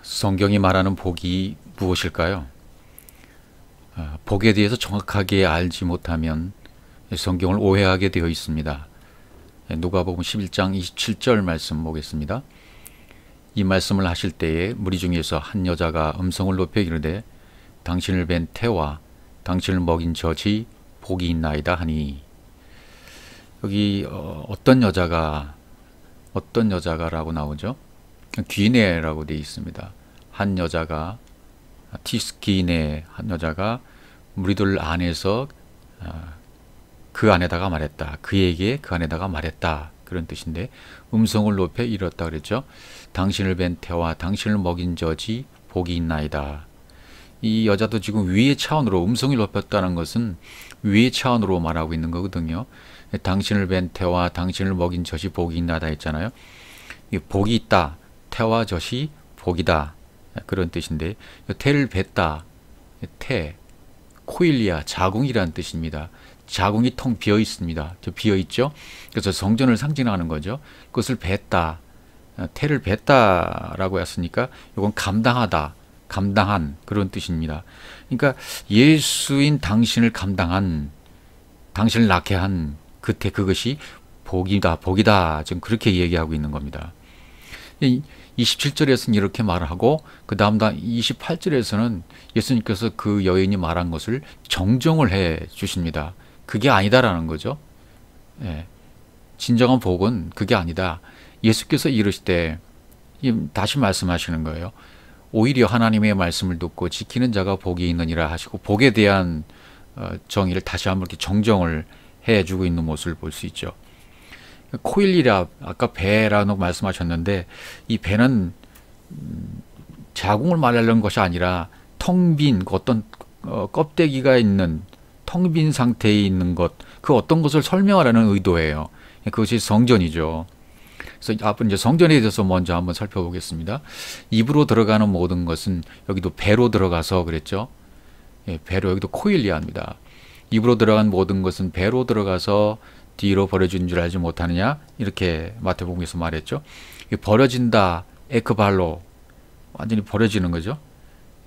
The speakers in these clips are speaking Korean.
성경이 말하는 복이 무엇일까요? 복에 대해서 정확하게 알지 못하면 성경을 오해하게 되어 있습니다. 누가복음 11장 27절 말씀 보겠습니다. 이 말씀을 하실 때에 무리 중에서 한 여자가 음성을 높여 이르되 당신을 뵌 태와 당신을 먹인 젖이 복이 있나이다 하니, 여기 어떤 여자가라고 나오죠? 귀네라고 되어 있습니다. 한 여자가, 티스기네 한 여자가 무리들 안에서 그 안에다가 말했다. 그에게 그 안에다가 말했다. 그런 뜻인데, 음성을 높여 이뤘다 그랬죠. 당신을 뵌 태와 당신을 먹인 젖이 복이 있나이다. 이 여자도 지금 위의 차원으로, 음성을 높였다는 것은 위의 차원으로 말하고 있는 거거든요. 당신을 뵌 태와 당신을 먹인 젖이 복이 있나이다 했잖아요. 복이 있다. 태와 젖이 복이다. 그런 뜻인데, 태를 뱉다. 태, 코일리아, 자궁이라는 뜻입니다. 자궁이 텅 비어 있습니다. 비어 있죠. 그래서 성전을 상징하는 거죠. 그것을 뱉다, 태를 뱉다라고 했으니까 이건 감당하다, 감당한 그런 뜻입니다. 그러니까 예수인 당신을 감당한, 당신을 낳게 한 그 태, 그것이 복이다, 복이다. 지금 그렇게 얘기하고 있는 겁니다. 27절에서는 이렇게 말을 하고, 그 다음 28절에서는 예수님께서 그 여인이 말한 것을 정정을 해 주십니다. 그게 아니다라는 거죠. 예. 진정한 복은 그게 아니다. 예수께서 이르시되, 다시 말씀하시는 거예요. 오히려 하나님의 말씀을 듣고 지키는 자가 복이 있느니라 하시고, 복에 대한 정의를 다시 한번 이렇게 정정을 해주고 있는 모습을 볼 수 있죠. 코일리라, 아까 배라고 말씀하셨는데, 이 배는 자궁을 말하려는 것이 아니라 텅 빈 어떤 껍데기가 있는 텅 빈 상태에 있는 것, 그 어떤 것을 설명하라는 의도예요. 그것이 성전이죠. 그래서 앞으로 이제 성전에 대해서 먼저 한번 살펴보겠습니다. 입으로 들어가는 모든 것은, 여기도 배로 들어가서 그랬죠. 예, 배로, 여기도 코일리아입니다. 입으로 들어간 모든 것은 배로 들어가서 뒤로 버려진 줄 알지 못하느냐, 이렇게 마태복음에서 말했죠. 버려진다, 에크발로, 완전히 버려지는 거죠.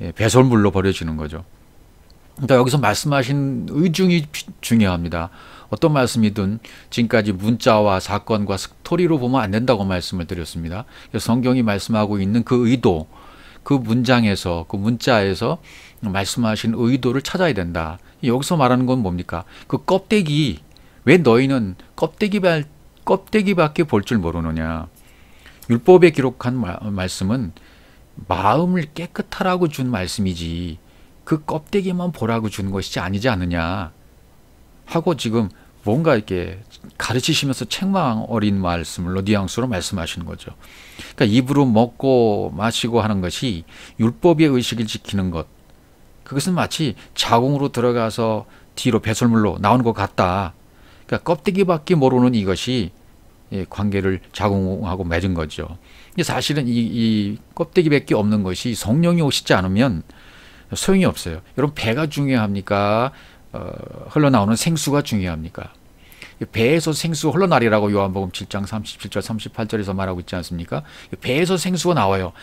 예, 배설물로 버려지는 거죠. 그러니까 여기서 말씀하신 의중이 중요합니다. 어떤 말씀이든 지금까지 문자와 사건과 스토리로 보면 안 된다고 말씀을 드렸습니다. 성경이 말씀하고 있는 그 의도, 그 문장에서, 그 문자에서 말씀하신 의도를 찾아야 된다. 여기서 말하는 건 뭡니까? 그 껍데기, 왜 너희는 껍데기밖에 볼 줄 모르느냐. 율법에 기록한 말씀은 마음을 깨끗하라고 준 말씀이지, 그 껍데기만 보라고 준 것이지 아니지 않느냐 하고, 지금 뭔가 이렇게 가르치시면서 책망 어린 말씀을 뉘앙스로 말씀하시는 거죠. 그러니까 입으로 먹고 마시고 하는 것이 율법의 의식을 지키는 것, 그것은 마치 자궁으로 들어가서 뒤로 배설물로 나오는 것 같다. 그러니까 껍데기밖에 모르는 이것이 관계를 자궁하고 맺은 거죠. 사실은 이 껍데기밖에 없는 것이 성령이 오시지 않으면 소용이 없어요. 여러분, 배가 중요합니까? 흘러나오는 생수가 중요합니까? 배에서 생수가 흘러나리라고 요한복음 7장 37절 38절에서 말하고 있지 않습니까? 배에서 생수가 나와요.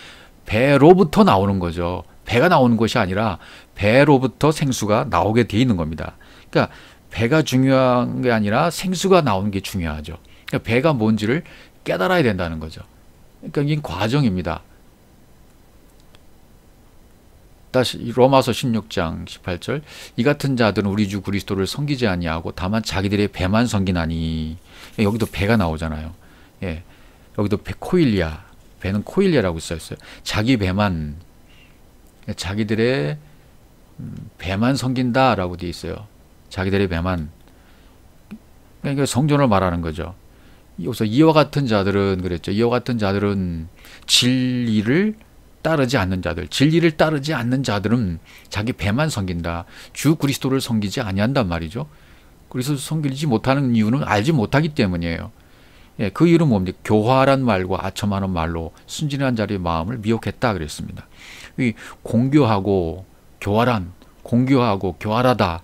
배로부터 나오는 거죠. 배가 나오는 것이 아니라 배로부터 생수가 나오게 돼 있는 겁니다. 그러니까 배가 중요한 게 아니라 생수가 나오는 게 중요하죠. 그러니까 배가 뭔지를 깨달아야 된다는 거죠. 그러니까 이게 과정입니다. 다시 로마서 16장 18절, 이 같은 자들은 우리 주 그리스도를 섬기지 아니하고 다만 자기들의 배만 섬기나니. 여기도 배가 나오잖아요. 예, 여기도 코일리아, 배는 코일리아라고 써있어요. 자기 배만, 자기들의 배만 섬긴다라고 되어 있어요. 자기들의 배만. 그러니까 성전을 말하는 거죠. 여기서 이와 같은 자들은 그랬죠. 이와 같은 자들은 진리를 따르지 않는 자들, 진리를 따르지 않는 자들은 자기 배만 섬긴다. 주 그리스도를 섬기지 아니한단 말이죠. 그래서 섬기지 못하는 이유는 알지 못하기 때문이에요. 예, 그 이유는 뭡니까? 교활한 말과 아첨하는 말로 순진한 자의 마음을 미혹했다 그랬습니다. 이 공교하고 교활한, 공교하고 교활하다,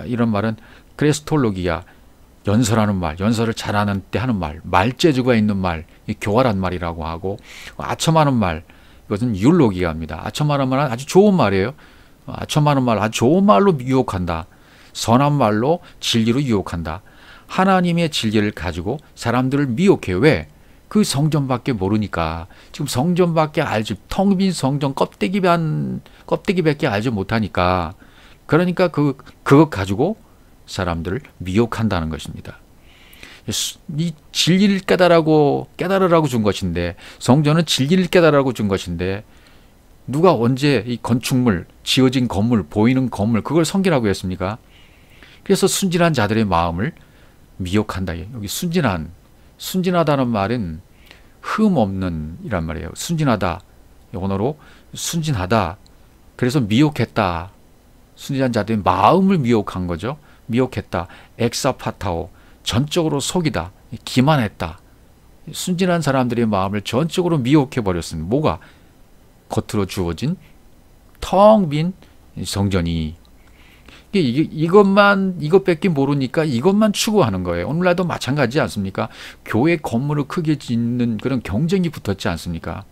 이런 말은 크레스톨로기야, 연설하는 말, 연설을 잘하는 때 하는 말, 말재주가 있는 말, 이 교활한 말이라고 하고, 아첨하는 말, 이것은 율로기가입니다. 아첨하는 말은 아주 좋은 말이에요. 아첨하는 말, 아주 좋은 말로 유혹한다. 선한 말로 진리로 유혹한다. 하나님의 진리를 가지고 사람들을 미혹해요. 왜? 그 성전밖에 모르니까. 지금 성전밖에 알지, 텅 빈 성전 껍데기밖에 알지 못하니까. 그러니까 그것 가지고 사람들을 미혹한다는 것입니다. 이 진리를 깨달으라고 준 것인데, 성전은 진리를 깨달으라고 준 것인데, 누가 언제 이 건축물, 지어진 건물, 보이는 건물, 그걸 섬기라고 했습니까? 그래서 순진한 자들의 마음을 미혹한다. 여기 순진하다는 말은 흠 없는 이란 말이에요. 순진하다. 영어로 순진하다. 그래서 미혹했다. 순진한 자들의 마음을 미혹한 거죠. 미혹했다. 엑사파타오. 전적으로 속이다. 기만했다. 순진한 사람들의 마음을 전적으로 미혹해 버렸습니다. 뭐가? 겉으로 주어진 텅 빈 성전이. 이것밖에 모르니까 이것만 추구하는 거예요. 오늘날도 마찬가지지 않습니까? 교회 건물을 크게 짓는 그런 경쟁이 붙었지 않습니까?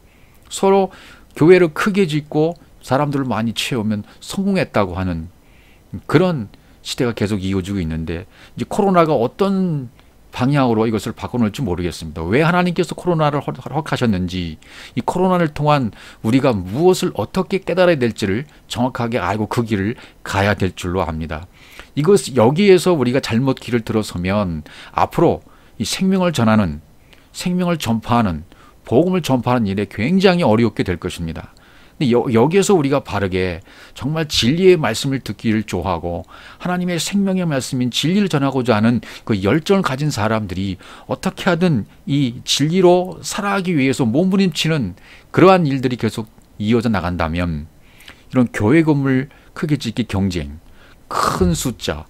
서로 교회를 크게 짓고 사람들을 많이 채우면 성공했다고 하는 그런 시대가 계속 이어지고 있는데, 이제 코로나가 어떤 방향으로 이것을 바꿔놓을지 모르겠습니다. 왜 하나님께서 코로나를 허락하셨는지, 이 코로나를 통한 우리가 무엇을 어떻게 깨달아야 될지를 정확하게 알고 그 길을 가야 될 줄로 압니다. 여기에서 우리가 잘못 길을 들어서면 앞으로 이 생명을 전파하는, 복음을 전파하는 일에 굉장히 어렵게 될 것입니다. 근데 여기에서 우리가 바르게 정말 진리의 말씀을 듣기를 좋아하고 하나님의 생명의 말씀인 진리를 전하고자 하는 그 열정을 가진 사람들이 어떻게 하든 이 진리로 살아가기 위해서 몸부림치는 그러한 일들이 계속 이어져 나간다면, 이런 교회 건물 크게 짓기 경쟁, 큰 숫자,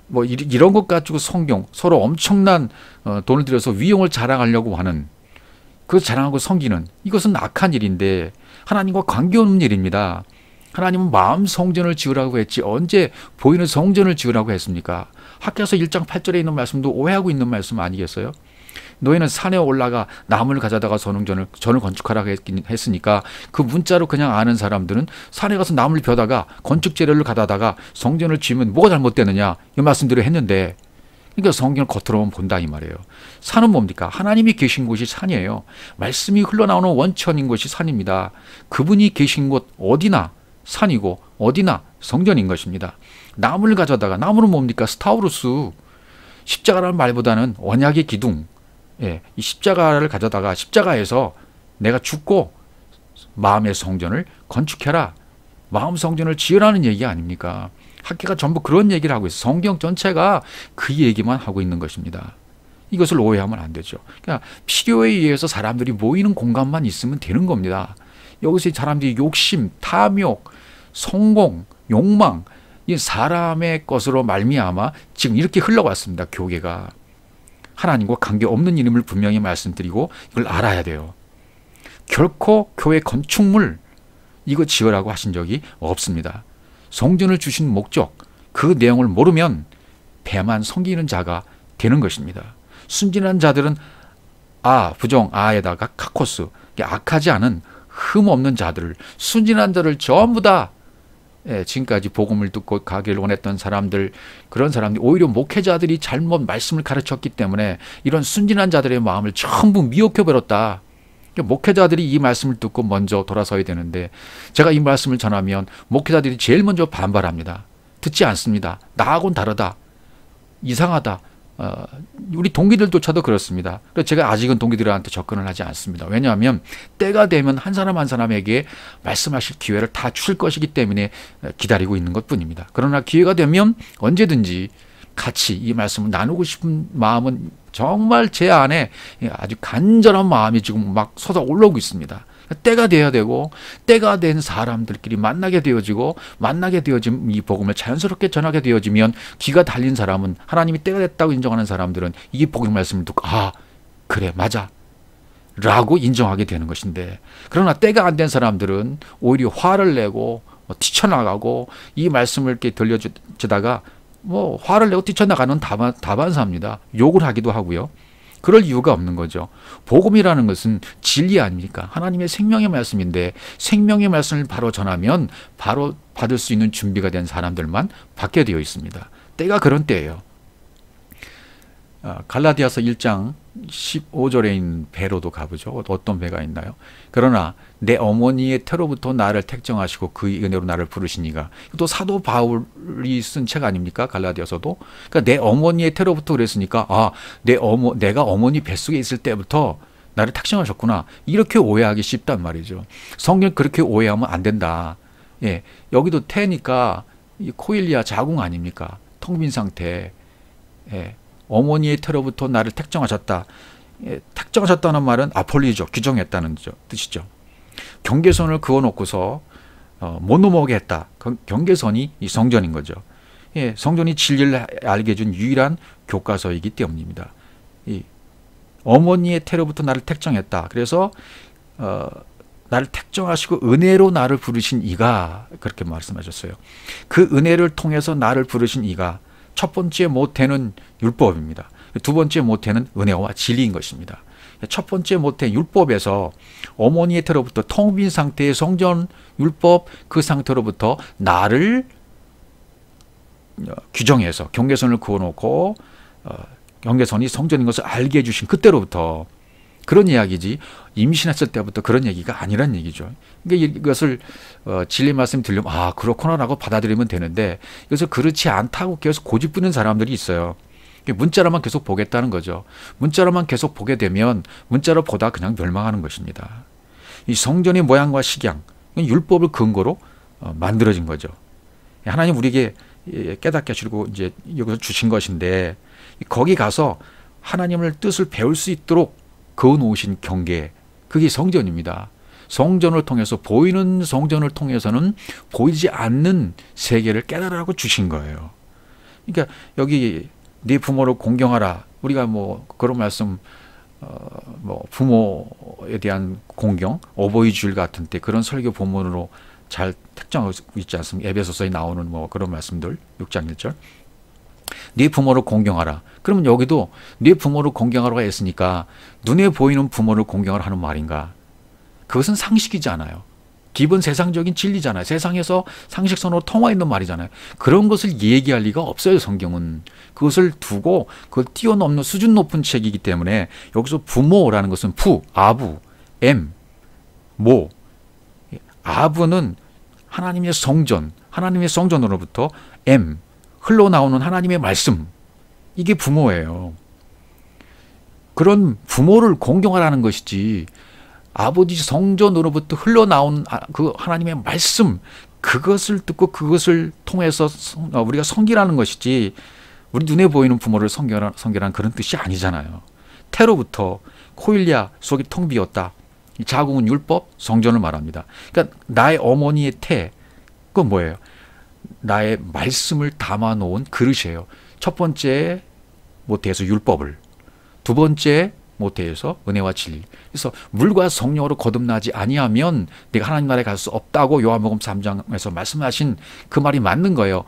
뭐 이런 것 가지고 서로 엄청난 돈을 들여서 위용을 자랑하려고 하는, 그 자랑하고 섬기는, 이것은 악한 일인데 하나님과 관계없는 일입니다. 하나님은 마음 성전을 지으라고 했지 언제 보이는 성전을 지으라고 했습니까? 학개서 1장 8절에 있는 말씀도 오해하고 있는 말씀 아니겠어요? 너희는 산에 올라가 나무를 가져다가 전을 건축하라고 했으니까, 그 문자로 그냥 아는 사람들은 산에 가서 나무를 벼다가 건축 재료를 가져다가 성전을 지으면 뭐가 잘못되느냐, 이 말씀들을 했는데, 그러니까 성경을 겉으로만 본다 이 말이에요. 산은 뭡니까? 하나님이 계신 곳이 산이에요. 말씀이 흘러나오는 원천인 곳이 산입니다. 그분이 계신 곳 어디나 산이고 어디나 성전인 것입니다. 나무를 가져다가, 나무는 뭡니까? 스타우루스. 십자가라는 말보다는 언약의 기둥. 이 십자가를 가져다가 십자가에서 내가 죽고 마음의 성전을 건축해라, 마음 성전을 지으라는 얘기 아닙니까? 학계가 전부 그런 얘기를 하고 있어요. 성경 전체가 그 얘기만 하고 있는 것입니다. 이것을 오해하면 안 되죠. 그러니까 필요에 의해서 사람들이 모이는 공간만 있으면 되는 겁니다. 여기서 사람들이 욕심, 탐욕, 성공, 욕망, 이 사람의 것으로 말미암아 지금 이렇게 흘러왔습니다. 교계가. 하나님과 관계없는 이름을 분명히 말씀드리고 이걸 알아야 돼요. 결코 교회 건축물 이거 지으라고 하신 적이 없습니다. 성전을 주신 목적, 그 내용을 모르면 배만 섬기는 자가 되는 것입니다. 순진한 자들은 부정 아에다가 카코스, 악하지 않은 흠 없는 자들을, 순진한 자를 전부 다 지금까지 복음을 듣고 가기를 원했던 사람들, 그런 사람들이 오히려 목회자들이 잘못 말씀을 가르쳤기 때문에 이런 순진한 자들의 마음을 전부 미혹해버렸다. 목회자들이 이 말씀을 듣고 먼저 돌아서야 되는데, 제가 이 말씀을 전하면 목회자들이 제일 먼저 반발합니다. 듣지 않습니다. 나하고는 다르다. 이상하다. 우리 동기들조차도 그렇습니다. 그래서 제가 아직은 동기들한테 접근을 하지 않습니다. 왜냐하면 때가 되면 한 사람 한 사람에게 말씀하실 기회를 다 주실 것이기 때문에 기다리고 있는 것뿐입니다. 그러나 기회가 되면 언제든지 같이 이 말씀을 나누고 싶은 마음은 정말 제 안에 아주 간절한 마음이 지금 막 솟아 올라오고 있습니다. 때가 돼야 되고, 때가 된 사람들끼리 만나게 되어지고, 만나게 되어진 이 복음을 자연스럽게 전하게 되어지면, 기가 달린 사람은, 하나님이 때가 됐다고 인정하는 사람들은 이 복음 말씀을 듣고 그래 맞아 라고 인정하게 되는 것인데, 그러나 때가 안 된 사람들은 오히려 화를 내고 뛰쳐나가고, 이 말씀을 이렇게 들려주다가 화를 내고 뛰쳐나가는 다반사입니다. 욕을 하기도 하고요. 그럴 이유가 없는 거죠. 복음이라는 것은 진리 아닙니까? 하나님의 생명의 말씀인데 생명의 말씀을 바로 전하면 바로 받을 수 있는 준비가 된 사람들만 받게 되어 있습니다. 때가 그런 때예요. 갈라디아서 1장 15절에 있는 배로도 가보죠. 어떤 배가 있나요? 그러나 내 어머니의 태로부터 나를 택정하시고 그의 은혜로 나를 부르시니가. 또 사도 바울이 쓴 책 아닙니까? 갈라디아서도. 그러니까 내 어머니의 태로부터 그랬으니까 내가 어머니 뱃속에 있을 때부터 나를 택정하셨구나. 이렇게 오해하기 쉽단 말이죠. 성경 그렇게 오해하면 안 된다. 예, 여기도 태니까 이 코일리아 자궁 아닙니까? 텅 빈 상태. 예. 어머니의 태로부터 나를 택정하셨다. 예, 택정하셨다는 말은 아폴리죠. 규정했다는 뜻이죠. 경계선을 그어놓고서 못 넘어오게 했다. 경계선이 이 성전인 거죠. 예, 성전이 진리를 알게 해준 유일한 교과서이기 때문입니다. 이 어머니의 태로부터 나를 택정했다. 그래서 나를 택정하시고 은혜로 나를 부르신 이가 그렇게 말씀하셨어요. 그 은혜를 통해서 나를 부르신 이가 첫 번째 모태는 율법입니다. 두 번째 모태는 은혜와 진리인 것입니다. 첫 번째 모태 율법에서 어머니의 태로부터 텅 빈 상태의 성전 율법 그 상태로부터 나를 규정해서 경계선을 그어놓고 경계선이 성전인 것을 알게 해주신 그때로부터 그런 이야기지 임신했을 때부터 그런 얘기가 아니란 얘기죠. 그러니까 이것을 진리 말씀 들려면 그렇구나라고 받아들이면 되는데 이것을 그렇지 않다고 계속 고집부리는 사람들이 있어요. 문자로만 계속 보겠다는 거죠. 문자로만 계속 보게 되면 문자로 보다 그냥 멸망하는 것입니다. 이 성전의 모양과 식양, 율법을 근거로 만들어진 거죠. 하나님 우리에게 깨닫게 하시고 이제 여기서 주신 것인데 거기 가서 하나님의 뜻을 배울 수 있도록 그어놓으신 경계, 그게 성전입니다. 성전을 통해서 보이는 성전을 통해서는 보이지 않는 세계를 깨달으라고 주신 거예요. 그러니까 여기 네 부모를 공경하라. 우리가 뭐 그런 말씀 부모에 대한 공경, 어버이 주일 같은 때 그런 설교 본문으로 잘 특정하고 있지 않습니까? 에베소서에 나오는 뭐 그런 말씀들 6장 1절. 네 부모를 공경하라. 그러면 여기도 네 부모를 공경하라고 했으니까 눈에 보이는 부모를 공경하라 하는 말인가? 그것은 상식이잖아요. 기본 세상적인 진리잖아요. 세상에서 상식선으로 통화 있는 말이잖아요. 그런 것을 얘기할 리가 없어요. 성경은. 그것을 두고 그걸 뛰어넘는 수준 높은 책이기 때문에 여기서 부모라는 것은 아부, 모. 아부는 하나님의 성전으로부터 흘러나오는 하나님의 말씀, 이게 부모예요. 그런 부모를 공경하라는 것이지 아버지 성전으로부터 흘러나온 그 하나님의 말씀, 그것을 듣고 그것을 통해서 우리가 섬기라는 것이지 우리 눈에 보이는 부모를 섬기라는 그런 뜻이 아니잖아요. 태로부터 코일리아 속이 텅 비었다. 이 자궁은 율법, 성전을 말합니다. 그러니까 나의 어머니의 태, 그건 뭐예요? 나의 말씀을 담아놓은 그릇이에요. 첫 번째 모태에서 율법을, 두 번째 모태에서 은혜와 진리. 그래서 물과 성령으로 거듭나지 아니하면 내가 하나님 나라에 갈 수 없다고 요한복음 3장에서 말씀하신 그 말이 맞는 거예요.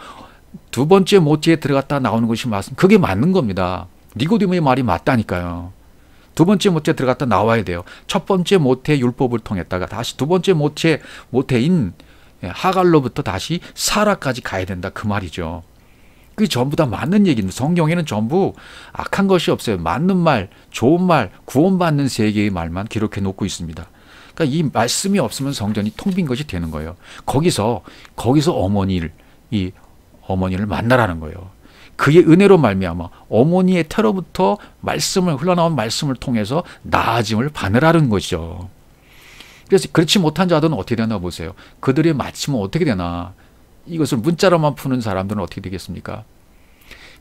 두 번째 모태에 들어갔다 나오는 것이 맞습니다. 그게 맞는 겁니다. 니고디모의 말이 맞다니까요. 두 번째 모태에 들어갔다 나와야 돼요. 첫 번째 모태의 율법을 통했다가 다시 두 번째 모태인 하갈로부터 다시 사라까지 가야 된다. 그 말이죠. 그게 전부 다 맞는 얘기입니다. 성경에는 전부 악한 것이 없어요. 맞는 말, 좋은 말, 구원받는 세계의 말만 기록해 놓고 있습니다. 그러니까 이 말씀이 없으면 성전이 텅 빈 것이 되는 거예요. 거기서 어머니를 만나라는 거예요. 그의 은혜로 말미암아 어머니의 태로부터 흘러나온 말씀을 통해서 나아짐을 받으라는 것이죠. 그래서 그렇지 못한 자들은 어떻게 되나 보세요. 그들의 마침은 어떻게 되나. 이것을 문자로만 푸는 사람들은 어떻게 되겠습니까?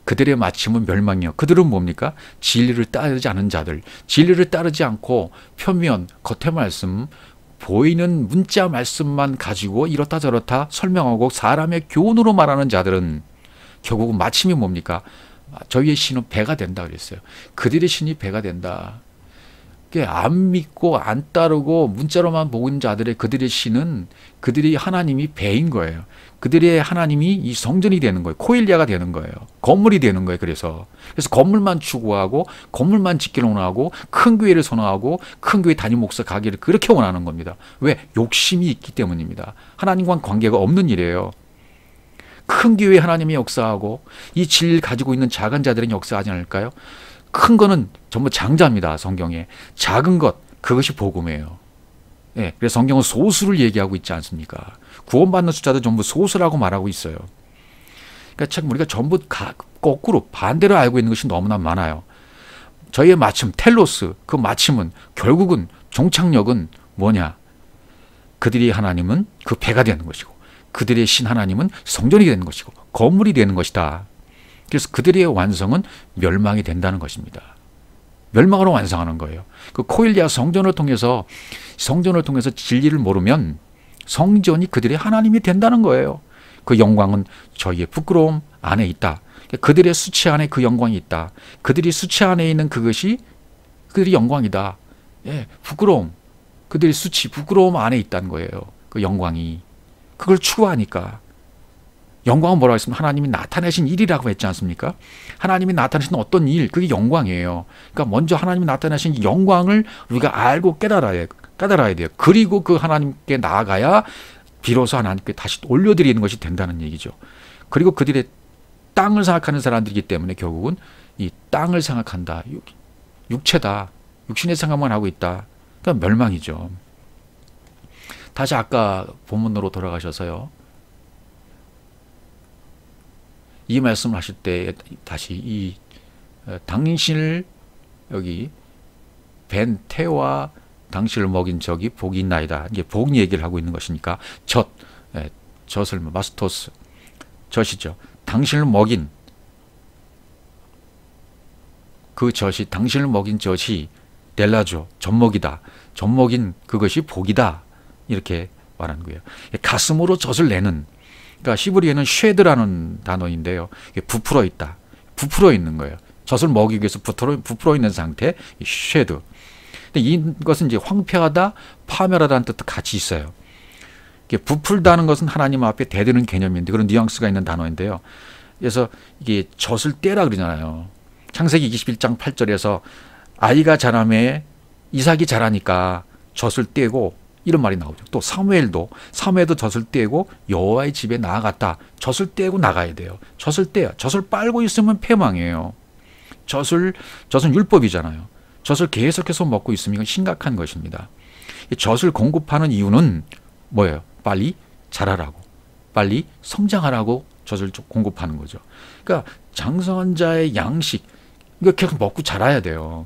그들의 마침은 멸망이요. 그들은 뭡니까? 진리를 따르지 않은 자들. 진리를 따르지 않고 표면, 겉의 말씀, 보이는 문자 말씀만 가지고 이렇다 저렇다 설명하고 사람의 교훈으로 말하는 자들은 결국은 마침이 뭡니까? 저희의 신은 배가 된다 그랬어요. 그들의 신이 배가 된다. 안 믿고 안 따르고 문자로만 보고 있는 자들의 그들의 신은 그들이 하나님이 배인 거예요. 그들의 하나님이 이 성전이 되는 거예요. 코일리아가 되는 거예요. 건물이 되는 거예요. 그래서 건물만 추구하고 건물만 짓기를 원하고 큰 교회를 선호하고 큰 교회 담임 목사 가기를 그렇게 원하는 겁니다. 왜? 욕심이 있기 때문입니다. 하나님과 관계가 없는 일이에요. 큰 교회에 하나님이 역사하고 이 진리를 가지고 있는 작은 자들은 역사하지 않을까요? 큰 거는 전부 장자입니다. 성경에. 작은 것, 그것이 복음이에요. 예, 그래서 성경은 소수를 얘기하고 있지 않습니까? 구원받는 숫자도 전부 소수라고 말하고 있어요. 그러니까 참 우리가 전부 거꾸로 반대로 알고 있는 것이 너무나 많아요. 저희의 마침, 텔로스, 그 마침은 결국은 종착역은 뭐냐? 그들이 하나님은 그 배가 되는 것이고 그들의 신 하나님은 성전이 되는 것이고 건물이 되는 것이다. 그래서 그들의 완성은 멸망이 된다는 것입니다. 멸망으로 완성하는 거예요. 그 코일리아 성전을 통해서 진리를 모르면 성전이 그들의 하나님이 된다는 거예요. 그 영광은 저희의 부끄러움 안에 있다. 그들의 수치 안에 그 영광이 있다. 그들이 수치 안에 있는 그것이 그들의 영광이다. 예, 부끄러움, 그들의 수치, 부끄러움 안에 있다는 거예요. 그 영광이. 그걸 추구하니까. 영광은 뭐라고 했습니까? 하나님이 나타내신 일이라고 했지 않습니까? 하나님이 나타내신 어떤 일, 그게 영광이에요. 그러니까 먼저 하나님이 나타내신 영광을 우리가 알고 깨달아야 돼요. 그리고 그 하나님께 나아가야 비로소 하나님께 다시 올려드리는 것이 된다는 얘기죠. 그리고 그들의 땅을 생각하는 사람들이기 때문에 결국은 이 땅을 생각한다. 육체다. 육신의 생각만 하고 있다. 그러니까 멸망이죠. 다시 아까 본문으로 돌아가셔서요. 이 말씀을 하실 때 다시 이 당신을 여기 벤 태와 당신을 먹인 적이 복이 있나이다. 이게 복 얘기를 하고 있는 것이니까 젖을 마스토스 젖이죠. 당신을 먹인 그 젖이 당신을 먹인 젖이 델라조 젖먹이다. 젖먹인 그것이 복이다. 이렇게 말하는 거예요. 가슴으로 젖을 내는 그러니까 히브리어는 쉐드라는 단어인데요. 부풀어 있다. 부풀어 있는 거예요. 젖을 먹이기 위해서 부풀어 있는 상태, 쉐드. 근데 이것은 이제 황폐하다, 파멸하다는 뜻도 같이 있어요. 부풀다는 것은 하나님 앞에 대드는 개념인데 그런 뉘앙스가 있는 단어인데요. 그래서 이게 젖을 떼라 그러잖아요. 창세기 21장 8절에서 아이가 자라매 이삭이 자라니까 젖을 떼고 이런 말이 나오죠. 또 사무엘도 젖을 떼고 여호와의 집에 나아갔다. 젖을 떼고 나가야 돼요. 젖을 떼야. 젖을 빨고 있으면 패망이에요. 젖은 율법이잖아요. 젖을 계속해서 먹고 있으면 이건 심각한 것입니다. 젖을 공급하는 이유는 뭐예요? 빨리 자라라고. 빨리 성장하라고 젖을 공급하는 거죠. 그러니까 장성한 자의 양식 이거 계속 먹고 자라야 돼요.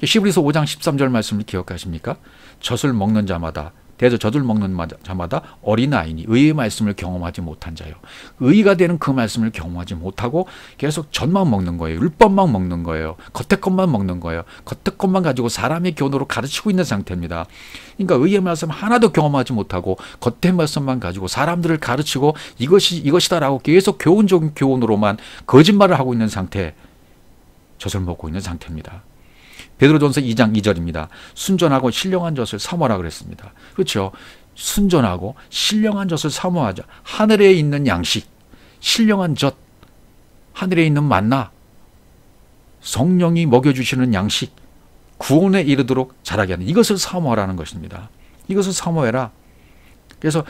히브리서 5장 13절 말씀을 기억하십니까? 젖을 먹는 자마다 젖을 먹는 자마다 어린아이니 의의 말씀을 경험하지 못한 자요. 의가 되는 그 말씀을 경험하지 못하고 계속 젖만 먹는 거예요. 율법만 먹는 거예요. 겉에 것만 먹는 거예요. 겉에 것만 가지고 사람의 교훈으로 가르치고 있는 상태입니다. 그러니까 의의 말씀 하나도 경험하지 못하고 겉의 말씀만 가지고 사람들을 가르치고 이것이다라고 계속 교훈적인 교훈으로만 거짓말을 하고 있는 상태, 젖을 먹고 있는 상태입니다. 베드로전서 2장 2절입니다. 순전하고 신령한 젖을 사모하라 그랬습니다. 그렇죠. 순전하고 신령한 젖을 사모하자. 하늘에 있는 양식, 신령한 젖, 하늘에 있는 만나, 성령이 먹여주시는 양식, 구원에 이르도록 자라게 하는 이것을 사모하라는 것입니다. 이것을 사모해라. 그래서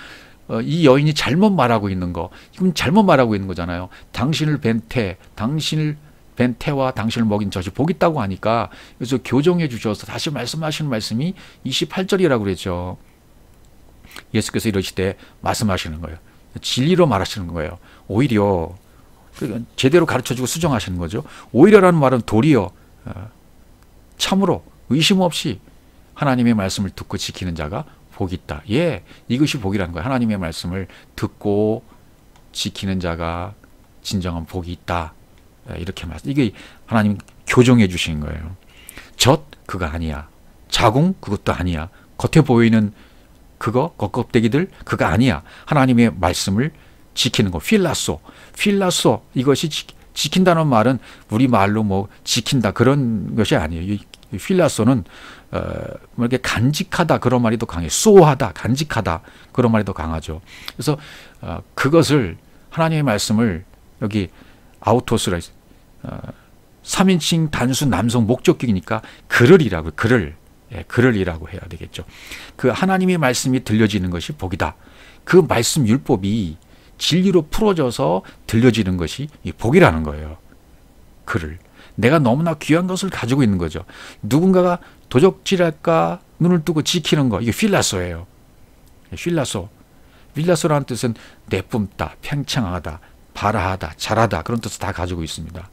이 여인이 잘못 말하고 있는 거, 이건 잘못 말하고 있는 거잖아요. 당신을 뵌 태와 당신을 먹인 젖이 복 있다고 하니까 그래서 교정해 주셔서 다시 말씀하시는 말씀이 28절이라고 그랬죠. 예수께서 이러시되 말씀하시는 거예요. 진리로 말하시는 거예요. 오히려 제대로 가르쳐주고 수정하시는 거죠. 오히려라는 말은 도리어 참으로 의심 없이 하나님의 말씀을 듣고 지키는 자가 복이 있다. 예, 이것이 복이라는 거예요. 하나님의 말씀을 듣고 지키는 자가 진정한 복이 있다. 이렇게 말씀. 이게 하나님 교정해 주신 거예요. 젖 그거 아니야. 자궁 그것도 아니야. 겉에 보이는 그거 겉껍데기들 그거 아니야. 하나님의 말씀을 지키는 거. 필라소 이것이 지킨다는 말은 우리 말로 뭐 지킨다 그런 것이 아니에요. 필라소는 뭐 이렇게 간직하다 그런 말이 더 강해요. 소하다, 간직하다 그런 말이 더 강하죠. 그래서 그것을 하나님의 말씀을 여기 아우토스라 3인칭 단수 남성 목적격이니까 그럴이라고 그럴이라고 해야 되겠죠. 그 하나님의 말씀이 들려지는 것이 복이다. 그 말씀 율법이 진리로 풀어져서 들려지는 것이 복이라는 거예요. 그를 내가 너무나 귀한 것을 가지고 있는 거죠. 누군가가 도적질할까 눈을 뜨고 지키는 거, 이게 필라소예요. 필라소라는 뜻은 내뿜다, 팽창하다, 발아하다, 잘하다 그런 뜻을 다 가지고 있습니다.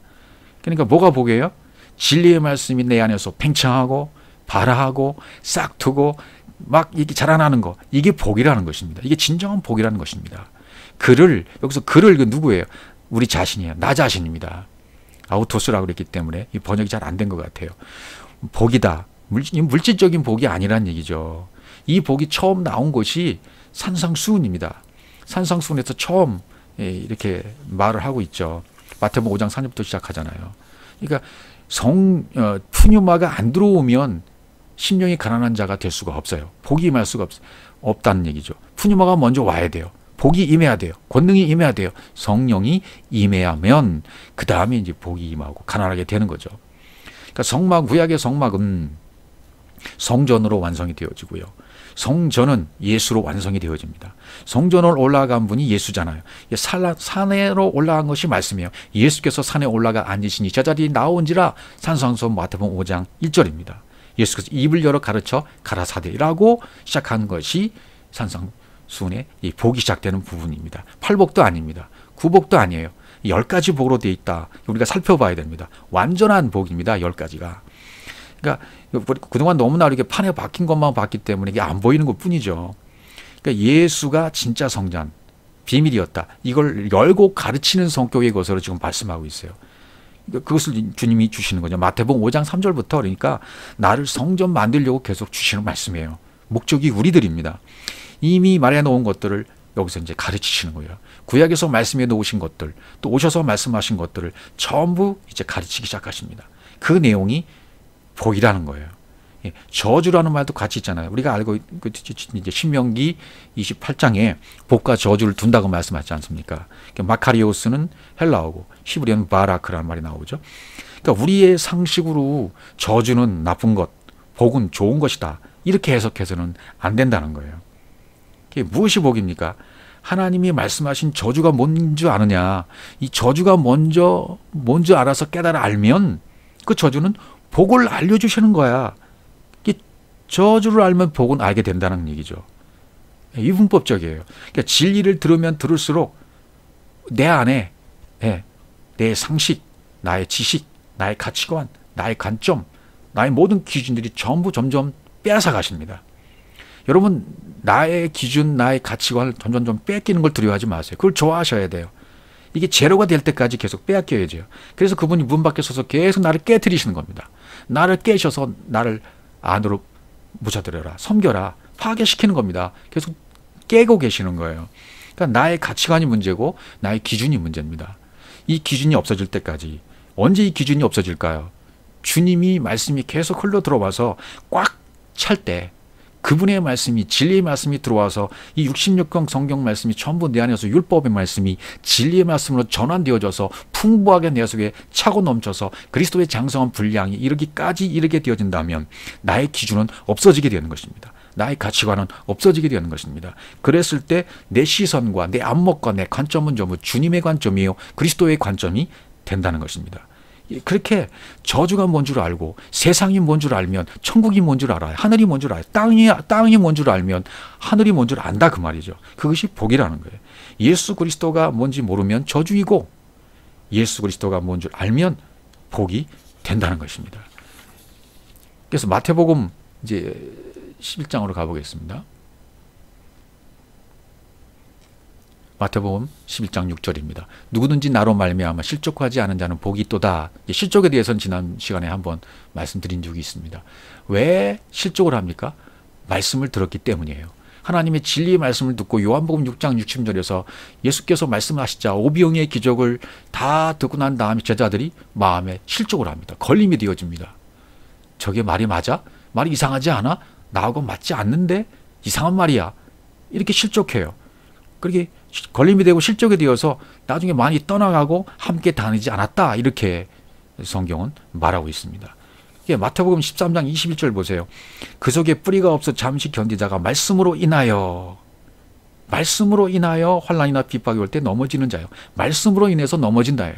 그러니까 뭐가 복이에요? 진리의 말씀이 내 안에서 팽창하고 발아하고 싹트고 막 이렇게 자라나는 거, 이게 복이라는 것입니다. 이게 진정한 복이라는 것입니다. 여기서 그를 누구예요? 우리 자신이에요. 나 자신입니다. 아우토스라고 그랬기 때문에 이 번역이 잘 안 된 것 같아요. 복이다. 물질적인 복이 아니란 얘기죠. 이 복이 처음 나온 것이 산상수훈입니다. 산상수훈에서 처음 이렇게 말을 하고 있죠. 마태복음 5장 4절부터 시작하잖아요. 그러니까 푸뉴마가 안 들어오면 심령이 가난한 자가 될 수가 없어요. 복이 임할 수가 없다는 얘기죠. 푸뉴마가 먼저 와야 돼요. 복이 임해야 돼요. 권능이 임해야 돼요. 성령이 임해야면 그 다음에 이제 복이 임하고 가난하게 되는 거죠. 그러니까 구약의 성막은 성전으로 완성이 되어지고요. 성전은 예수로 완성이 되어집니다. 성전을 올라간 분이 예수잖아요. 산에로 올라간 것이 말씀이에요. 예수께서 산에 올라가 앉으시니 제자들이 나온지라 산상수훈 마태복음 5장 1절입니다. 예수께서 입을 열어 가르쳐 가라사대라고 시작한 것이 산상수훈의 이 복이 시작되는 부분입니다. 8복도 아닙니다. 9복도 아니에요. 10가지 복으로 되어 있다. 우리가 살펴봐야 됩니다. 완전한 복입니다. 10가지가. 그러니까 그동안 너무나 이렇게 판에 박힌 것만 봤기 때문에 이게 안 보이는 것 뿐이죠. 그러니까 예수가 진짜 성전, 비밀이었다. 이걸 열고 가르치는 성격의 것으로 지금 말씀하고 있어요. 그것을 주님이 주시는 거죠. 마태복음 5장 3절부터 그러니까 나를 성전 만들려고 계속 주시는 말씀이에요. 목적이 우리들입니다. 이미 말해 놓은 것들을 여기서 이제 가르치시는 거예요. 구약에서 말씀해 놓으신 것들, 또 오셔서 말씀하신 것들을 전부 이제 가르치기 시작하십니다. 그 내용이 복이라는 거예요. 저주라는 말도 같이 있잖아요. 우리가 알고 이제 신명기 28장에 복과 저주를 둔다고 말씀하지 않습니까? 마카리오스는 헬라어고 히브리어는 바라크라는 말이 나오죠. 그러니까 우리의 상식으로 저주는 나쁜 것, 복은 좋은 것이다. 이렇게 해석해서는 안 된다는 거예요. 그게 무엇이 복입니까? 하나님이 말씀하신 저주가 뭔 줄 아느냐. 이 저주가 뭔지 알아서 깨달아 알면 그 저주는 복을 알려주시는 거야. 저주를 알면 복은 알게 된다는 얘기죠. 이분법적이에요. 그러니까 진리를 들으면 들을수록 내 안에 내 상식, 나의 지식, 나의 가치관, 나의 관점, 나의 모든 기준들이 전부 점점 빼앗아 가십니다. 여러분 나의 기준, 나의 가치관을 점점 뺏기는 걸 두려워하지 마세요. 그걸 좋아하셔야 돼요. 이게 제로가 될 때까지 계속 빼앗겨야죠. 그래서 그분이 문 밖에 서서 계속 나를 깨트리시는 겁니다. 나를 깨셔서 나를 안으로 묻혀들여라, 섬겨라, 파괴시키는 겁니다. 계속 깨고 계시는 거예요. 그러니까 나의 가치관이 문제고 나의 기준이 문제입니다. 이 기준이 없어질 때까지. 언제 이 기준이 없어질까요? 주님이 말씀이 계속 흘러 들어와서 꽉 찰 때, 그분의 말씀이, 진리의 말씀이 들어와서 이 66권 성경 말씀이 전부 내 안에서 율법의 말씀이 진리의 말씀으로 전환되어져서 풍부하게 내 속에 차고 넘쳐서 그리스도의 장성한 분량이 이르게 되어진다면 나의 기준은 없어지게 되는 것입니다. 나의 가치관은 없어지게 되는 것입니다. 그랬을 때 내 시선과 내 안목과 내 관점은 전부 주님의 관점이요 그리스도의 관점이 된다는 것입니다. 그렇게 저주가 뭔 줄 알고 세상이 뭔 줄 알면 천국이 뭔 줄 알아요. 하늘이 뭔 줄 알아요. 땅이 뭔 줄 알면 하늘이 뭔 줄 안다 그 말이죠. 그것이 복이라는 거예요. 예수 그리스도가 뭔지 모르면 저주이고 예수 그리스도가 뭔 줄 알면 복이 된다는 것입니다. 그래서 마태복음 이제 11장으로 가보겠습니다. 마태복음 11장 6절입니다. 누구든지 나로 말미암아 실족하지 않은 자는 복이 있도다. 실족에 대해서는 지난 시간에 한번 말씀드린 적이 있습니다. 왜 실족을 합니까? 말씀을 들었기 때문이에요. 하나님의 진리의 말씀을 듣고 요한복음 6장 60절에서 예수께서 말씀하시자 오병이의 기적을 다 듣고 난 다음에 제자들이 마음에 실족을 합니다. 걸림이 되어집니다. 저게 말이 맞아? 말이 이상하지 않아? 나하고 맞지 않는데? 이상한 말이야. 이렇게 실족해요. 그렇게 걸림이 되고 실족이 되어서 나중에 많이 떠나가고 함께 다니지 않았다. 이렇게 성경은 말하고 있습니다. 마태복음 13장 21절 보세요. 그 속에 뿌리가 없어 잠시 견디다가 말씀으로 인하여 환난이나 핍박이 올 때 넘어지는 자요. 말씀으로 인해서 넘어진다예요.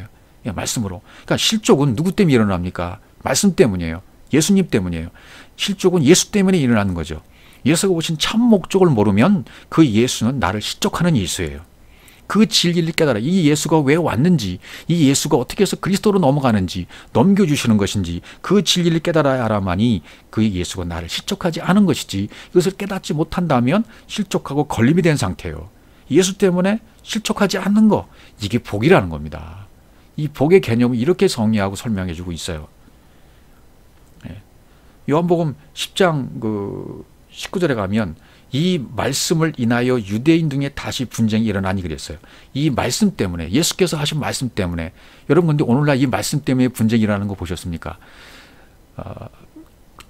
말씀으로. 그러니까 실족은 누구 때문에 일어납니까? 말씀 때문이에요. 예수님 때문이에요. 실족은 예수 때문에 일어나는 거죠. 예수가 오신 참 목적을 모르면 그 예수는 나를 실족하는 예수예요. 그 진리를 깨달아 이 예수가 왜 왔는지, 이 예수가 어떻게 해서 그리스도로 넘어가는지, 넘겨주시는 것인지 그 진리를 깨달아야 알아만이 그 예수가 나를 실족하지 않은 것이지, 이것을 깨닫지 못한다면 실족하고 걸림이 된 상태예요. 예수 때문에 실족하지 않는 거, 이게 복이라는 겁니다. 이 복의 개념을 이렇게 정의하고 설명해 주고 있어요. 요한복음 10장 19절에 가면 이 말씀을 인하여 유대인 중에 다시 분쟁이 일어나니 그랬어요. 이 말씀 때문에, 예수께서 하신 말씀 때문에. 여러분 근데 오늘날 이 말씀 때문에 분쟁이 일어나는 거 보셨습니까?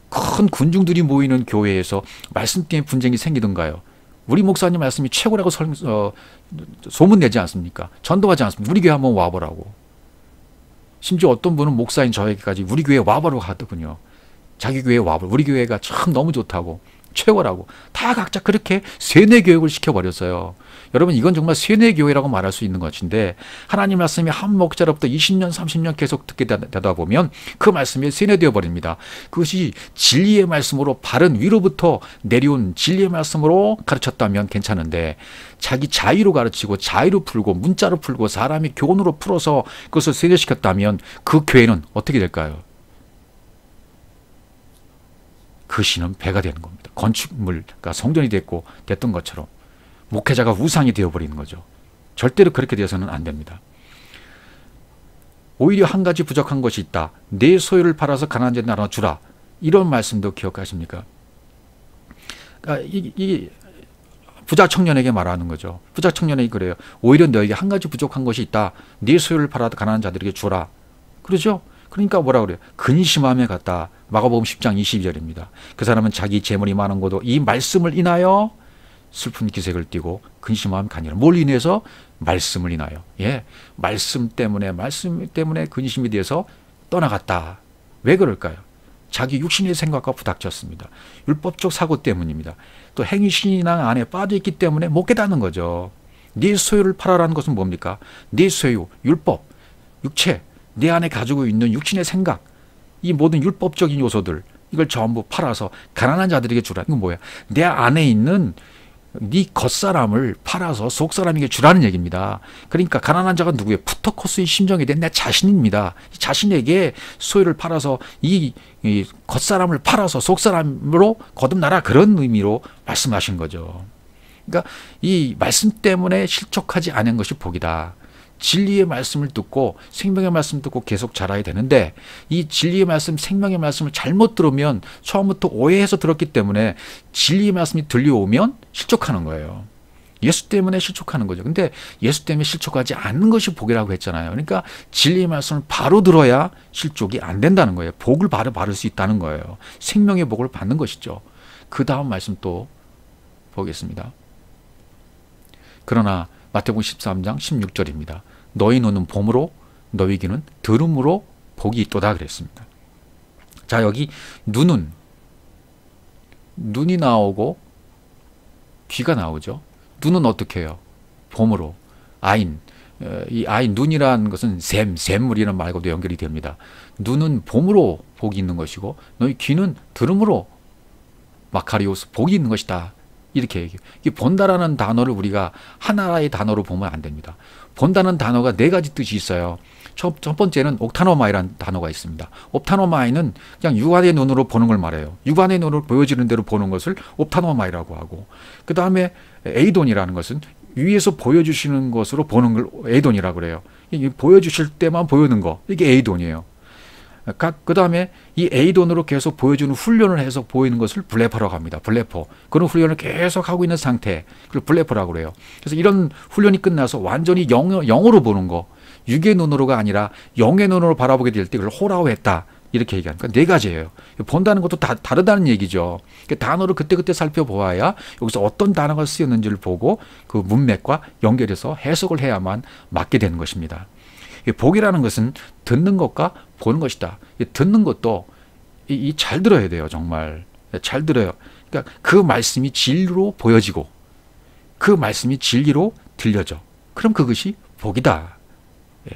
큰 군중들이 모이는 교회에서 말씀 때문에 분쟁이 생기던가요? 우리 목사님 말씀이 최고라고 소문내지 않습니까? 전도하지 않습니까? 우리 교회 한번 와보라고. 심지어 어떤 분은 목사인 저에게까지 우리 교회 와보라고 하더군요. 자기 교회에 와보, 우리 교회가 참 너무 좋다고, 최고라고. 다 각자 그렇게 세뇌 교육을 시켜버렸어요. 여러분 이건 정말 세뇌 교회라고 말할 수 있는 것인데, 하나님 말씀이 한 목자로부터 20년 30년 계속 듣게 되다 보면 그 말씀이 세뇌되어 버립니다. 그것이 진리의 말씀으로 바른 위로부터 내려온 진리의 말씀으로 가르쳤다면 괜찮은데, 자기 자의로 가르치고 자의로 풀고 문자로 풀고 사람이 교훈으로 풀어서 그것을 세뇌시켰다면 그 교회는 어떻게 될까요? 그 신은 배가 되는 겁니다. 건축물가 성전이 됐던 것처럼 목회자가 우상이 되어버리는 거죠. 절대로 그렇게 되어서는 안 됩니다. 오히려 한 가지 부족한 것이 있다. 내 소유를 팔아서 가난한 자에게 나눠주라. 이런 말씀도 기억하십니까? 그러니까 이 부자 청년에게 말하는 거죠. 부자 청년에게 그래요. 오히려 너에게 한 가지 부족한 것이 있다. 네 소유를 팔아서 가난한 자들에게 주라. 그러죠? 그러니까 뭐라 그래요? 근심함에 갔다. 마가복음 10장 22절입니다. 그 사람은 자기 재물이 많은 것도 이 말씀을 인하여 슬픈 기색을 띠고 근심함 가니라. 뭘 인해서? 말씀을 인하여. 말씀 때문에 근심이 돼서 떠나갔다. 왜 그럴까요? 자기 육신의 생각과 부닥쳤습니다. 율법적 사고 때문입니다. 또 행위신앙 안에 빠져있기 때문에 못 깨닫는 거죠. 네 소유를 팔아라는 것은 뭡니까? 네 소유, 율법, 육체, 내 안에 가지고 있는 육신의 생각, 이 모든 율법적인 요소들, 이걸 전부 팔아서 가난한 자들에게 주라. 이건 뭐야? 내 안에 있는 네 겉사람을 팔아서 속사람에게 주라는 얘기입니다. 그러니까 가난한 자가 누구예요? 푸터코스의 심정이 된 내 자신입니다. 자신에게 소유를 팔아서 이 겉사람을 팔아서 속사람으로 거듭나라, 그런 의미로 말씀하신 거죠. 그러니까 이 말씀 때문에 실족하지 않은 것이 복이다. 진리의 말씀을 듣고 생명의 말씀 듣고 계속 자라야 되는데, 이 진리의 말씀, 생명의 말씀을 잘못 들으면 처음부터 오해해서 들었기 때문에 진리의 말씀이 들려오면 실족하는 거예요. 예수 때문에 실족하는 거죠. 근데 예수 때문에 실족하지 않는 것이 복이라고 했잖아요. 그러니까 진리의 말씀을 바로 들어야 실족이 안 된다는 거예요. 복을 바로 받을 수 있다는 거예요. 생명의 복을 받는 것이죠. 그 다음 말씀 또 보겠습니다. 그러나 마태복음 13장 16절입니다. 너희 눈은 봄으로 너희 귀는 들음으로 복이 있도다 그랬습니다. 자, 여기 눈이 나오고 귀가 나오죠. 눈은 어떻게 해요? 봄으로. 아인. 이 아인, 눈이라는 것은 샘물이라는 말과도 연결이 됩니다. 눈은 봄으로 복이 있는 것이고 너희 귀는 들음으로 마카리오스 복이 있는 것이다. 이렇게 얘기해요. 이 본다라는 단어를 우리가 하나의 단어로 보면 안 됩니다. 본다는 단어가 네 가지 뜻이 있어요. 첫 번째는 옥타노마이라는 단어가 있습니다. 옵타노마이는 그냥 육안의 눈으로 보는 걸 말해요. 육안의 눈으로 보여지는 대로 보는 것을 옵타노마이라고 하고, 그 다음에 에이돈이라는 것은 위에서 보여주시는 것으로 보는 걸 에이돈이라고 그래요. 보여주실 때만 보이는 거, 이게 에이돈이에요. 그 다음에 이 에이돈으로 계속 보여주는 훈련을 해서 보이는 것을 블레퍼라고 합니다. 블레퍼. 그런 훈련을 계속 하고 있는 상태, 그걸 블레퍼라고 그래요. 그래서 이런 훈련이 끝나서 완전히 영으로 보는 거, 육의 눈으로가 아니라 영의 눈으로 바라보게 될 때 그걸 호라고 했다. 이렇게 얘기하니까 네 가지예요. 본다는 것도 다 다르다는 얘기죠. 단어를 그때그때 살펴보아야 여기서 어떤 단어가 쓰였는지를 보고 그 문맥과 연결해서 해석을 해야만 맞게 되는 것입니다. 복이라는 것은 듣는 것과 보는 것이다. 듣는 것도 잘 들어야 돼요. 정말 잘 들어요. 그러니까 그 말씀이 진리로 보여지고 그 말씀이 진리로 들려져. 그럼 그것이 복이다.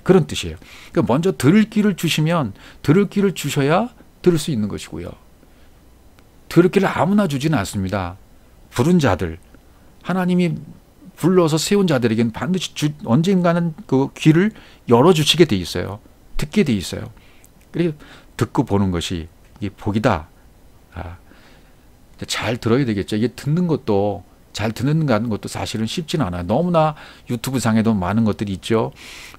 그런 뜻이에요. 그러니까 먼저 들을 귀를 주시면 들을 귀를 주셔야 들을 수 있는 것이고요. 들을 귀를 아무나 주지는 않습니다. 부른 자들, 하나님이 불러서 세운 자들에게는 반드시 언젠가는 그 귀를 열어주시게 돼 있어요. 듣게 돼 있어요. 그래서 듣고 보는 것이 이게 복이다. 잘 들어야 되겠죠. 이게 듣는 것도 잘 듣는다는 것도 사실은 쉽지는 않아요. 너무나 유튜브 상에도 많은 것들이 있죠.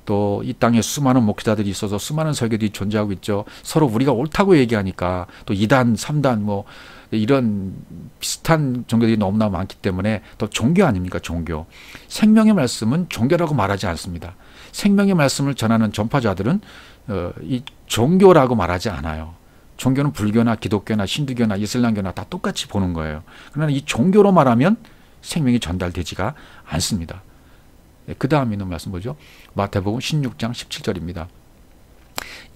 또 이 땅에 수많은 목회자들이 있어서 수많은 설교들이 존재하고 있죠. 서로 우리가 옳다고 얘기하니까 또 2단, 3단 뭐 이런 비슷한 종교들이 너무나 많기 때문에 또 종교 아닙니까? 종교. 생명의 말씀은 종교라고 말하지 않습니다. 생명의 말씀을 전하는 전파자들은 이 종교라고 말하지 않아요. 종교는 불교나 기독교나 힌두교나 이슬람교나 다 똑같이 보는 거예요. 그러나 이 종교로 말하면 생명이 전달되지가 않습니다. 그 다음 있는 말씀 보죠. 마태복음 16장 17절입니다.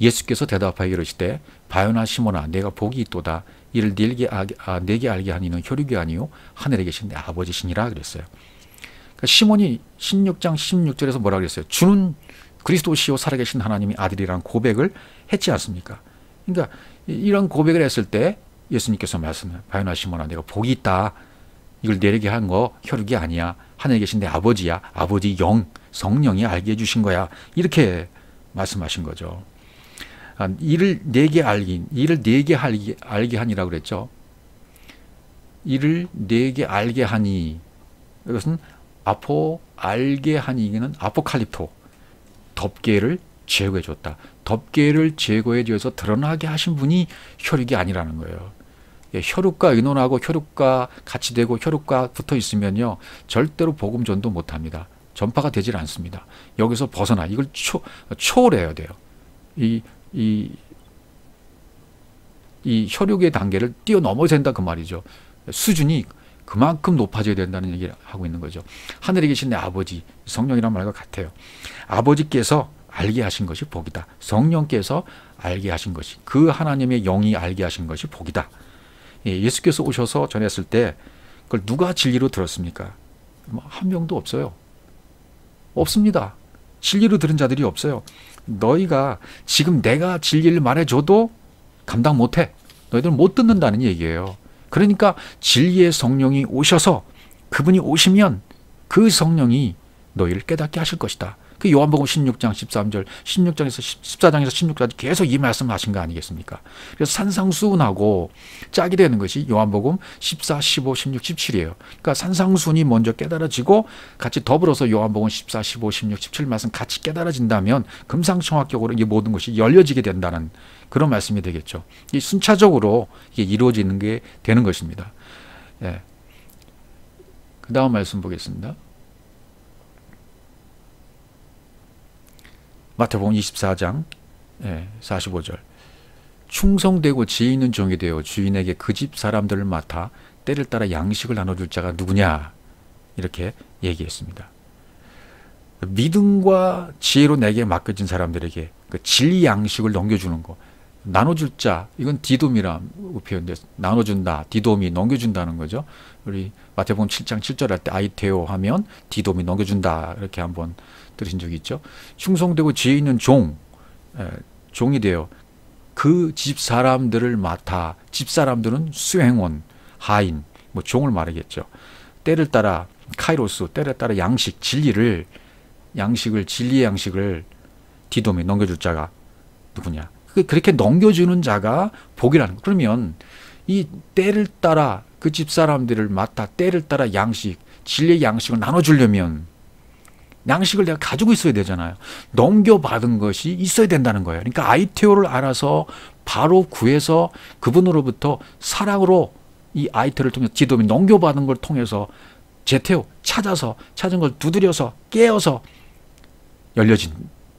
예수께서 대답하여 이르시되 바요나 시몬아 내가 복이 있도다. 이를 내게 알게 한 이는 혈육이 아니요 하늘에 계신 내 아버지시니라 그랬어요. 그러니까 시몬이 16장 16절에서 뭐라 그랬어요? 주는 그리스도시요 살아계신 하나님의 아들이라는 고백을 했지 않습니까? 그러니까 이런 고백을 했을 때 예수님께서 말씀해요. 바요나 시몬아 내가 복이 있다. 이걸 내리게 한 거 혈육이 아니야. 하늘에 계신 내 아버지야. 아버지 영, 성령이 알게 해주신 거야. 이렇게 말씀하신 거죠. 이를 내게 알게 하니라고 그랬죠. 이를 내게 알게 하니 이것은 알게 하니는 아포칼립토 덮개를 제거해 줬다. 덮개를 제거해 줘서 드러나게 하신 분이 혈육이 아니라는 거예요. 혈육과 의논하고 혈육과 같이 되고 혈육과 붙어 있으면요 절대로 복음 전도 못합니다. 전파가 되질 않습니다. 여기서 벗어나 이걸 초월해야 돼요. 이 혈육의 단계를 뛰어넘어야 된다 그 말이죠. 수준이 그만큼 높아져야 된다는 얘기를 하고 있는 거죠. 하늘에 계신 내 아버지, 성령이란 말과 같아요. 아버지께서 알게 하신 것이 복이다. 성령께서 알게 하신 것이, 그 하나님의 영이 알게 하신 것이 복이다. 예수께서 오셔서 전했을 때 그걸 누가 진리로 들었습니까? 한 명도 없어요. 없습니다. 진리로 들은 자들이 없어요. 너희가 지금 내가 진리를 말해줘도 감당 못해. 너희들은 못 듣는다는 얘기예요. 그러니까 진리의 성령이 오셔서 그분이 오시면 그 성령이 너희를 깨닫게 하실 것이다. 그 요한복음 16장 13절, 16장에서 14장에서 16장까지 계속 이 말씀을 하신 거 아니겠습니까? 그래서 산상수훈하고 짝이 되는 것이 요한복음 14, 15, 16, 17이에요. 그러니까 산상수훈이 먼저 깨달아지고 같이 더불어서 요한복음 14, 15, 16, 17 말씀 같이 깨달아진다면 금상첨화격으로 이 모든 것이 열려지게 된다는 그런 말씀이 되겠죠. 이 순차적으로 이게 이루어지는 게 되는 것입니다. 예. 그 다음 말씀 보겠습니다. 마태복음 24장 45절 충성되고 지혜 있는 종이 되어 주인에게 그 집 사람들을 맡아 때를 따라 양식을 나눠줄 자가 누구냐 이렇게 얘기했습니다. 믿음과 지혜로 내게 맡겨진 사람들에게 그 진리 양식을 넘겨주는 거 나눠줄 자 이건 디돔이라고 표현돼 나눠준다 디돔이 넘겨준다는 거죠. 우리 마태복음 7장 7절 할 때 아이테오 하면 디돔이 넘겨준다 이렇게 한번 들으신 적이 있죠. 충성되고 지혜 있는 종이 되어 그 집 사람들을 맡아 집 사람들은 수행원 하인 뭐 종을 말하겠죠. 때를 따라 카이로스 때를 따라 양식 진리의 양식을 디돔에 넘겨줄 자가 누구냐. 그렇게 넘겨주는 자가 복이라는 거. 그러면 이 때를 따라 그 집 사람들을 맡아 때를 따라 양식 진리의 양식을 나눠주려면 양식을 내가 가지고 있어야 되잖아요. 넘겨받은 것이 있어야 된다는 거예요. 그러니까 아이테오를 알아서 바로 구해서 그분으로부터 사랑으로 이 아이테오를 통해서 디돔이 넘겨받은 걸 통해서 제테오 찾은 걸 두드려서 깨어서 열려진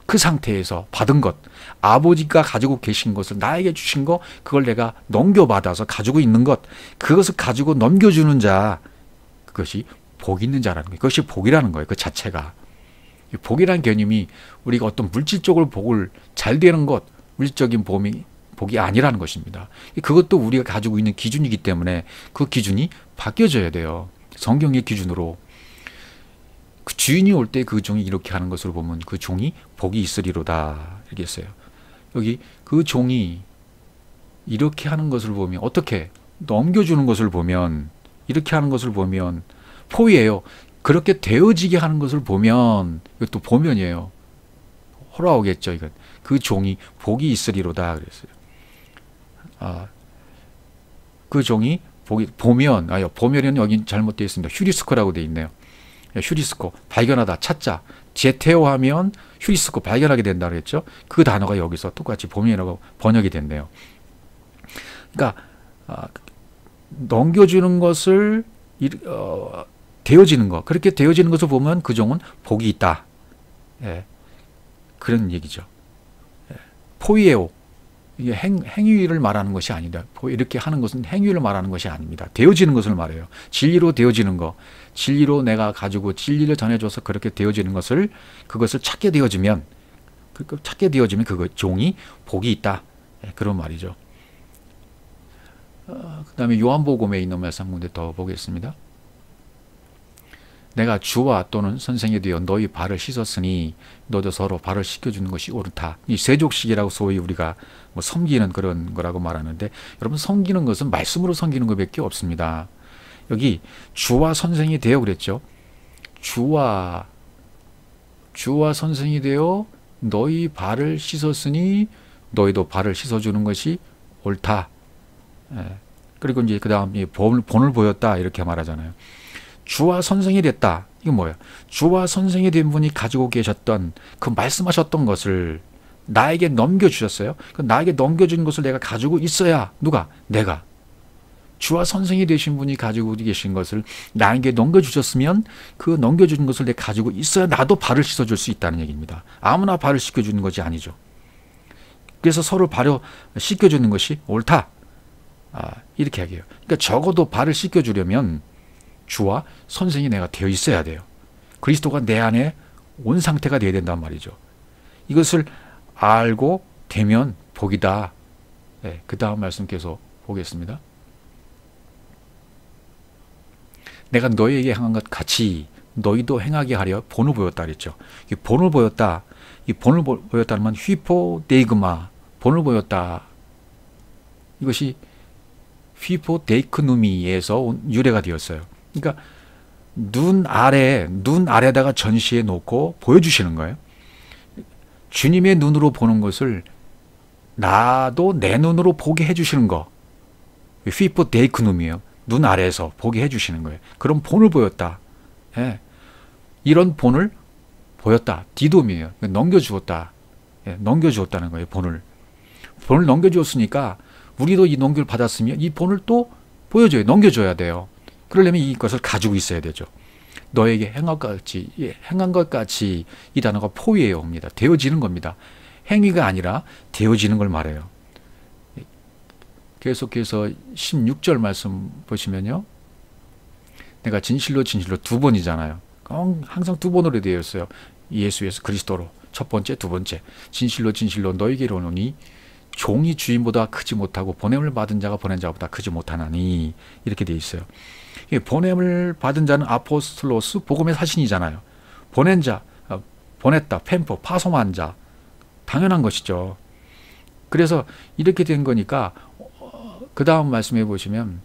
그 상태에서 받은 것, 아버지가 가지고 계신 것을 나에게 주신 것, 그걸 내가 넘겨받아서 가지고 있는 것, 그것을 가지고 넘겨주는 자, 그것이 복 있는 자라는 거예요. 그것이 복이라는 거예요. 그 자체가. 복이라는 개념이 우리가 어떤 물질적으로 복을 잘 되는 것, 물질적인 복이 아니라는 것입니다. 그것도 우리가 가지고 있는 기준이기 때문에 그 기준이 바뀌어져야 돼요. 성경의 기준으로. 그 주인이 올 때 그 종이 이렇게 하는 것으로 보면 그 종이 복이 있으리로다 이렇게 했어요. 여기 그 종이 이렇게 하는 것을 보면 어떻게 넘겨주는 것을 보면 이렇게 하는 것을 보면 포위예요. 그렇게 되어지게 하는 것을 보면 이것도 보면이에요. 호라오겠죠. 이건 그 종이 복이 있으리로다 그랬어요. 그 종이 복이 보면 보면은 여기 잘못되어 있습니다. 휴리스코라고 되어 있네요. 휴리스코 발견하다 찾자 제테오하면 휴리스코 발견하게 된다 그랬죠. 그 단어가 여기서 똑같이 보면이라고 번역이 됐네요. 그러니까 넘겨주는 것을 되어지는 것 그렇게 되어지는 것을 보면 그 종은 복이 있다. 예, 그런 얘기죠. 예, 포이에오 이게 행위를 말하는 것이 아니다. 이렇게 하는 것은 행위를 말하는 것이 아닙니다. 되어지는 것을 말해요. 진리로 되어지는 것. 진리로 내가 가지고 진리를 전해줘서 그렇게 되어지는 것을 그것을 찾게 되어지면 그 종이 복이 있다. 네, 그런 말이죠. 그 다음에 요한복음에 있는 말씀 문제 더 보겠습니다. 내가 주와 또는 선생이 되어 너희 발을 씻었으니 너도 서로 발을 씻겨주는 것이 옳다. 이 세족식이라고 소위 우리가 뭐 섬기는 그런 거라고 말하는데 여러분 섬기는 것은 말씀으로 섬기는 것밖에 없습니다. 여기 주와 선생이 되어 그랬죠. 주와 선생이 되어 너희 발을 씻었으니 너희도 발을 씻어주는 것이 옳다. 예. 그리고 이제 그 다음 본을 보였다 이렇게 말하잖아요. 주와 선생이 됐다. 이건 뭐예요? 주와 선생이 된 분이 가지고 계셨던 그 말씀하셨던 것을 나에게 넘겨주셨어요. 그 나에게 넘겨준 것을 내가 가지고 있어야 누가? 내가. 주와 선생이 되신 분이 가지고 계신 것을 나에게 넘겨주셨으면 그 넘겨준 것을 내가 가지고 있어야 나도 발을 씻어줄 수 있다는 얘기입니다. 아무나 발을 씻겨주는 것이 아니죠. 그래서 서로 발을 씻겨주는 것이 옳다. 이렇게 하게요. 그러니까 적어도 발을 씻겨주려면 주와 선생이 내가 되어 있어야 돼요. 그리스도가 내 안에 온 상태가 되어야 된단 말이죠. 이것을 알고 되면 복이다. 네, 그 다음 말씀 계속 보겠습니다. 내가 너희에게 행한 것 같이 너희도 행하게 하려 본을 보였다 그랬죠. 이 본을 보였다. 이 본을 보였다는 휘포데이그마 본을 보였다. 이것이 휘포데이크누미에서 유래가 되었어요. 그러니까 눈 아래다가 전시해 놓고 보여주시는 거예요. 주님의 눈으로 보는 것을 나도 내 눈으로 보게 해주시는 거. 휘포데이크누미예요. 눈 아래에서 보게 해주시는 거예요. 그런 본을 보였다. 예. 이런 본을 보였다. 디돔이에요. 넘겨주었다. 예. 넘겨주었다는 거예요. 본을 넘겨주었으니까 우리도 이 넘겨를 받았으면 이 본을 또 보여줘요. 넘겨줘야 돼요. 그러려면 이것을 가지고 있어야 되죠. 너에게 행한 것 같이 이 단어가 포위에 옵니다. 되어지는 겁니다. 행위가 아니라 되어지는 걸 말해요. 계속해서 16절 말씀 보시면요. 내가 진실로 두 번이잖아요. 항상 두 번으로 되어 있어요. 예수 그리스도로. 첫 번째, 두 번째. 진실로 너희에게로 오노니 종이 주인보다 크지 못하고 보냄을 받은 자가 보낸 자보다 크지 못하나니 이렇게 되어 있어요. 보냄을 받은 자는 아포스톨로스 복음의 사신이잖아요. 보낸 자, 보냈다, 펜포, 파송한 자 당연한 것이죠. 그래서 이렇게 된 거니까 그 다음 말씀해 보시면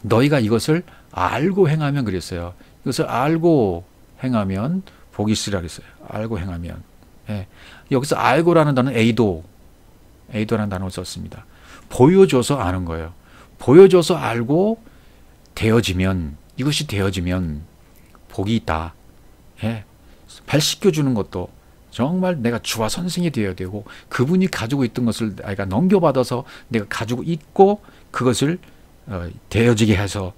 너희가 이것을 알고 행하면 그랬어요. 이것을 알고 행하면 복이 있으리라 그랬어요. 알고 행하면. 예. 여기서 알고라는 단어는 에이도라는 단어를 썼습니다. 보여줘서 아는 거예요. 보여줘서 알고 이것이 되어지면 복이 있다. 예. 발 씻겨주는 것도 정말 내가 주와 선생이 되어야 되고 그분이 가지고 있던 것을 내가 넘겨받아서 내가 가지고 있고 그것을 되어지게 해서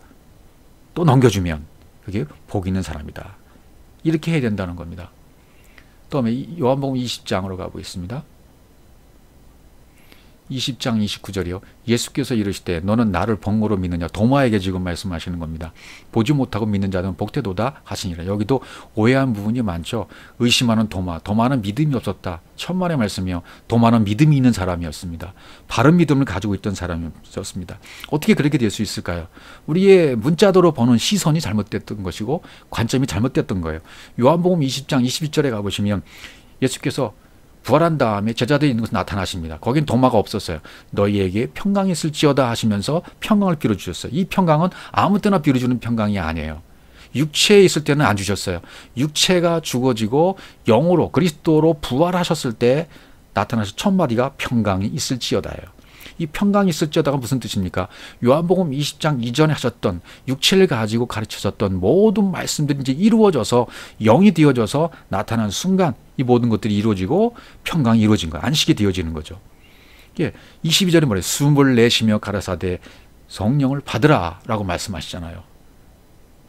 또 넘겨주면 그게 복 있는 사람이다. 이렇게 해야 된다는 겁니다. 다음에 요한복음 20장으로 가보겠습니다. 20장 29절이요. 예수께서 이르시되 너는 나를 본고로 믿느냐. 도마에게 지금 말씀하시는 겁니다. 보지 못하고 믿는 자는 복되도다 하시니라. 여기도 오해한 부분이 많죠. 의심하는 도마. 도마는 믿음이 없었다. 천만의 말씀이요. 도마는 믿음이 있는 사람이었습니다. 바른 믿음을 가지고 있던 사람이었습니다. 어떻게 그렇게 될 수 있을까요? 우리의 문자도로 보는 시선이 잘못됐던 것이고 관점이 잘못됐던 거예요. 요한복음 20장 21절에 가보시면 예수께서 부활한 다음에 제자들이 있는 곳에 나타나십니다. 거긴 도마가 없었어요. 너희에게 평강이 있을지어다 하시면서 평강을 빌어주셨어요. 이 평강은 아무 때나 빌어주는 평강이 아니에요. 육체에 있을 때는 안 주셨어요. 육체가 죽어지고 영으로 그리스도로 부활하셨을 때 나타나신 첫 마디가 평강이 있을지어다예요. 이 평강이 있을지어다가 무슨 뜻입니까? 요한복음 20장 이전에 하셨던 육체를 가지고 가르치셨던 모든 말씀들이 이제 이루어져서 영이 되어져서 나타난 순간 이 모든 것들이 이루어지고 평강이 이루어진 거예요. 안식이 되어지는 거죠. 22절에 뭐래요? 숨을 내쉬며 가라사대 성령을 받으라 라고 말씀하시잖아요.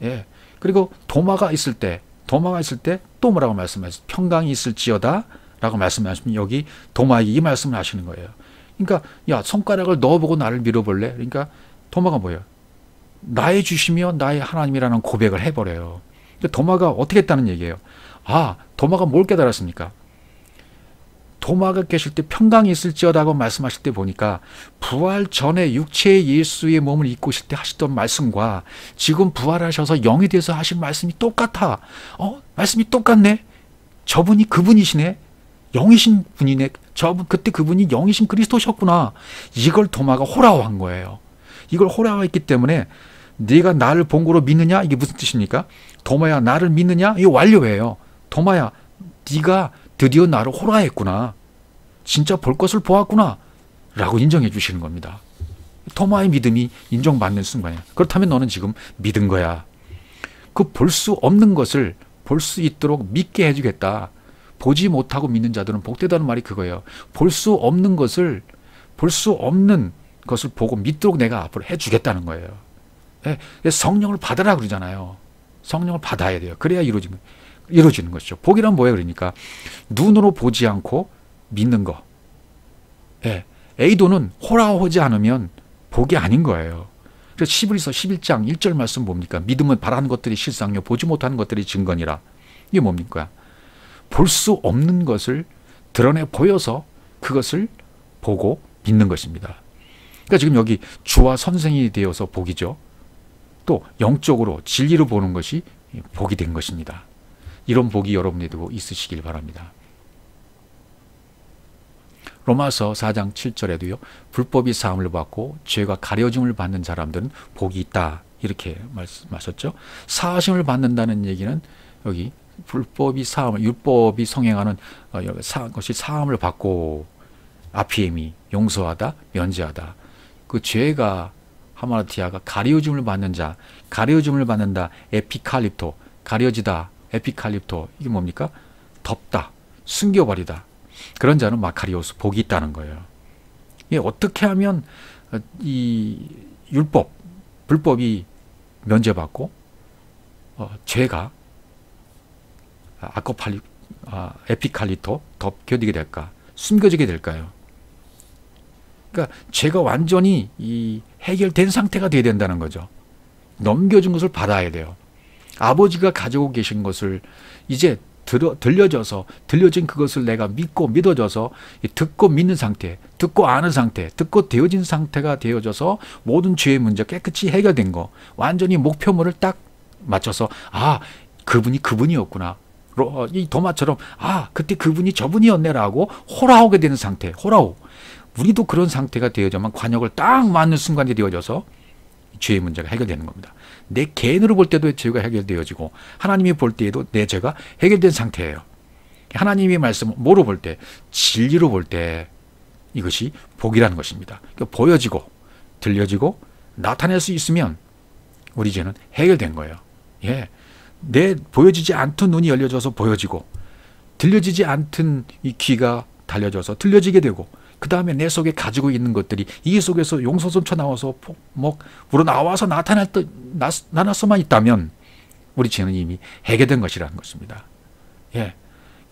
예. 그리고 도마가 있을 때 또 뭐라고 말씀하셨어요? 평강이 있을지어다 라고 말씀하시면 여기 도마에게 이 말씀을 하시는 거예요. 그러니까 야 손가락을 넣어보고 나를 밀어볼래? 그러니까 도마가 뭐예요? 나의 주시며 나의 하나님이라는 고백을 해버려요. 도마가 어떻게 했다는 얘기예요? 아, 도마가 뭘 깨달았습니까? 도마가 계실 때 평강이 있을지어다고 말씀하실 때 보니까 부활 전에 육체의 예수의 몸을 입고 있을 때 하시던 말씀과 지금 부활하셔서 영이 돼서 하신 말씀이 똑같아. 말씀이 똑같네. 저분이 그분이시네. 영이신 분이네. 그때 그분이 영이신 그리스도셨구나. 이걸 도마가 호라워한 거예요. 이걸 호라워했기 때문에 네가 나를 본고로 믿느냐? 이게 무슨 뜻입니까? 도마야 나를 믿느냐? 이거 완료예요. 도마야 네가 드디어 나를 호라했구나. 진짜 볼 것을 보았구나. 라고 인정해 주시는 겁니다. 도마의 믿음이 인정받는 순간이에요. 그렇다면 너는 지금 믿은 거야. 그 볼 수 없는 것을 볼 수 있도록 믿게 해주겠다. 보지 못하고 믿는 자들은 복되다는 말이 그거예요. 볼 수 없는 것을 보고 믿도록 내가 앞으로 해주겠다는 거예요. 성령을 받으라 그러잖아요. 성령을 받아야 돼요. 그래야 이루어지는 것이죠. 복이란 뭐예요? 그러니까 눈으로 보지 않고 믿는 거. A도는 호라호지 않으면 복이 아닌 거예요. 그래서 시브리서 11장 1절 말씀 뭡니까? 믿음은 바라는 것들이 실상이요 보지 못하는 것들이 증거니라. 이게 뭡니까? 볼 수 없는 것을 드러내 보여서 그것을 보고 믿는 것입니다. 그러니까 지금 여기 주와 선생이 되어서 복이죠. 또 영적으로 진리로 보는 것이 복이 된 것입니다. 이런 복이 여러분에도 있으시길 바랍니다. 로마서 4장 7절에도요. 불법이 사함을 받고 죄가 가려짐을 받는 사람들은 복이 있다. 이렇게 말씀하셨죠. 사하심을 받는다는 얘기는 여기 불법이 사함을, 율법이 성행하는 것이 사함을 받고 아피엠이 용서하다, 면제하다. 그 죄가 하마르티아가 가려짐을 받는 자, 가려짐을 받는다, 에피칼립토, 가려지다, 에피칼립토. 이게 뭡니까? 덮다, 숨겨버리다. 그런 자는 마카리오스, 복이 있다는 거예요. 이게 어떻게 하면 이 불법이 면제받고 죄가 에피칼리토 덮여지게 될까? 숨겨지게 될까요? 그러니까 죄가 완전히 해결된 상태가 돼야 된다는 거죠. 넘겨준 것을 받아야 돼요. 아버지가 가지고 계신 것을 이제 들려진 그것을 내가 믿고 믿어져서 듣고 믿는 상태, 듣고 아는 상태, 듣고 되어진 상태가 되어져서 모든 죄의 문제 깨끗이 해결된 거, 완전히 목표물을 딱 맞춰서 그분이 그분이었구나. 이 도마처럼 그때 그분이 저분이었네라고 호라오게 되는 상태. 호라오. 우리도 그런 상태가 되어져만 관역을 딱 맞는 순간이 되어져서 죄의 문제가 해결되는 겁니다. 내 개인으로 볼 때도 죄가 해결되어지고 하나님이 볼 때에도 내 죄가 해결된 상태예요. 하나님의 말씀을 뭐로 볼 때? 진리로 볼 때 이것이 복이라는 것입니다. 그러니까 보여지고 들려지고 나타낼 수 있으면 우리 죄는 해결된 거예요. 내 보여지지 않던 눈이 열려져서 보여지고 들려지지 않던 이 귀가 달려져서 들려지게 되고 그 다음에 내 속에 가지고 있는 것들이 이 속에서 용솟음쳐 나와서 우러나와서 나타났어만 있다면 우리 죄는 이미 해결된 것이라는 것입니다.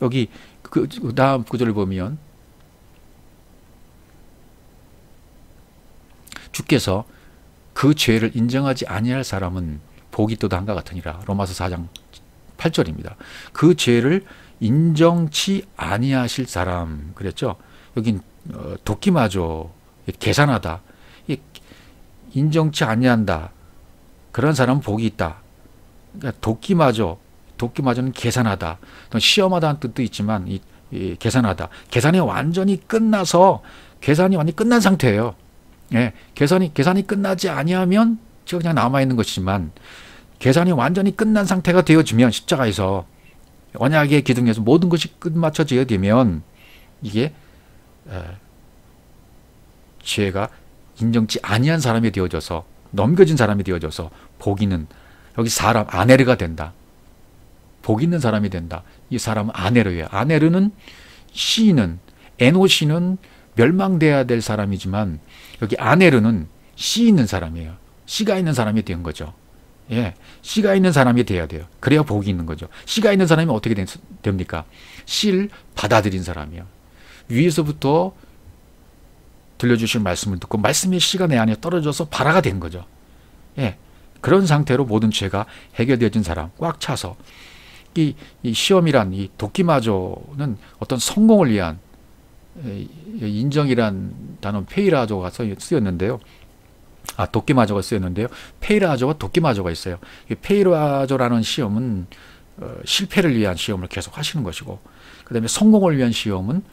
여기 그 다음 구절을 보면 주께서 그 죄를 인정하지 아니할 사람은 복이 있도다 한과 같으니라. 로마서 4장 8절입니다. 그 죄를 인정치 아니하실 사람 그랬죠. 여긴 도끼마저 계산하다. 인정치 아니한다. 그런 사람은 복이 있다. 그러니까 도끼마저는 계산하다. 시험하다는 뜻도 있지만 이 계산하다. 계산이 완전히 끝나서 계산이 완전히 끝난 상태예요. 예, 계산이 끝나지 아니하면 그냥 남아 있는 것이지만 계산이 완전히 끝난 상태가 되어지면 십자가에서 언약의 기둥에서 모든 것이 끝마쳐져야 되면 이게 죄가 인정치 아니한 사람이 되어져서 넘겨진 사람이 되어져서 복 있는 여기 사람 아네르가 된다. 복 있는 사람이 된다. 이 사람은 아네르예요. 아네르는 시인은 에노시는 멸망돼야 될 사람이지만 여기 아네르는 씨 있는 사람이에요. 씨가 있는 사람이 된 거죠. 예, 씨가 있는 사람이 돼야 돼요. 그래야 복이 있는 거죠. 씨가 있는 사람이 어떻게 됩니까? 씨를 받아들인 사람이에요. 위에서부터 들려주신 말씀을 듣고 말씀의 씨가 내 안에 떨어져서 발화가 된 거죠. 예, 그런 상태로 모든 죄가 해결되어진 사람, 꽉 차서 이 시험이란 이 도끼마저는 어떤 성공을 위한 인정이란 단어 페이라조가 쓰였는데요. 도끼마저가 쓰였는데요. 페이라조와 도끼마저가 있어요. 페이라조라는 시험은 실패를 위한 시험을 계속 하시는 것이고, 그 다음에 성공을 위한 시험은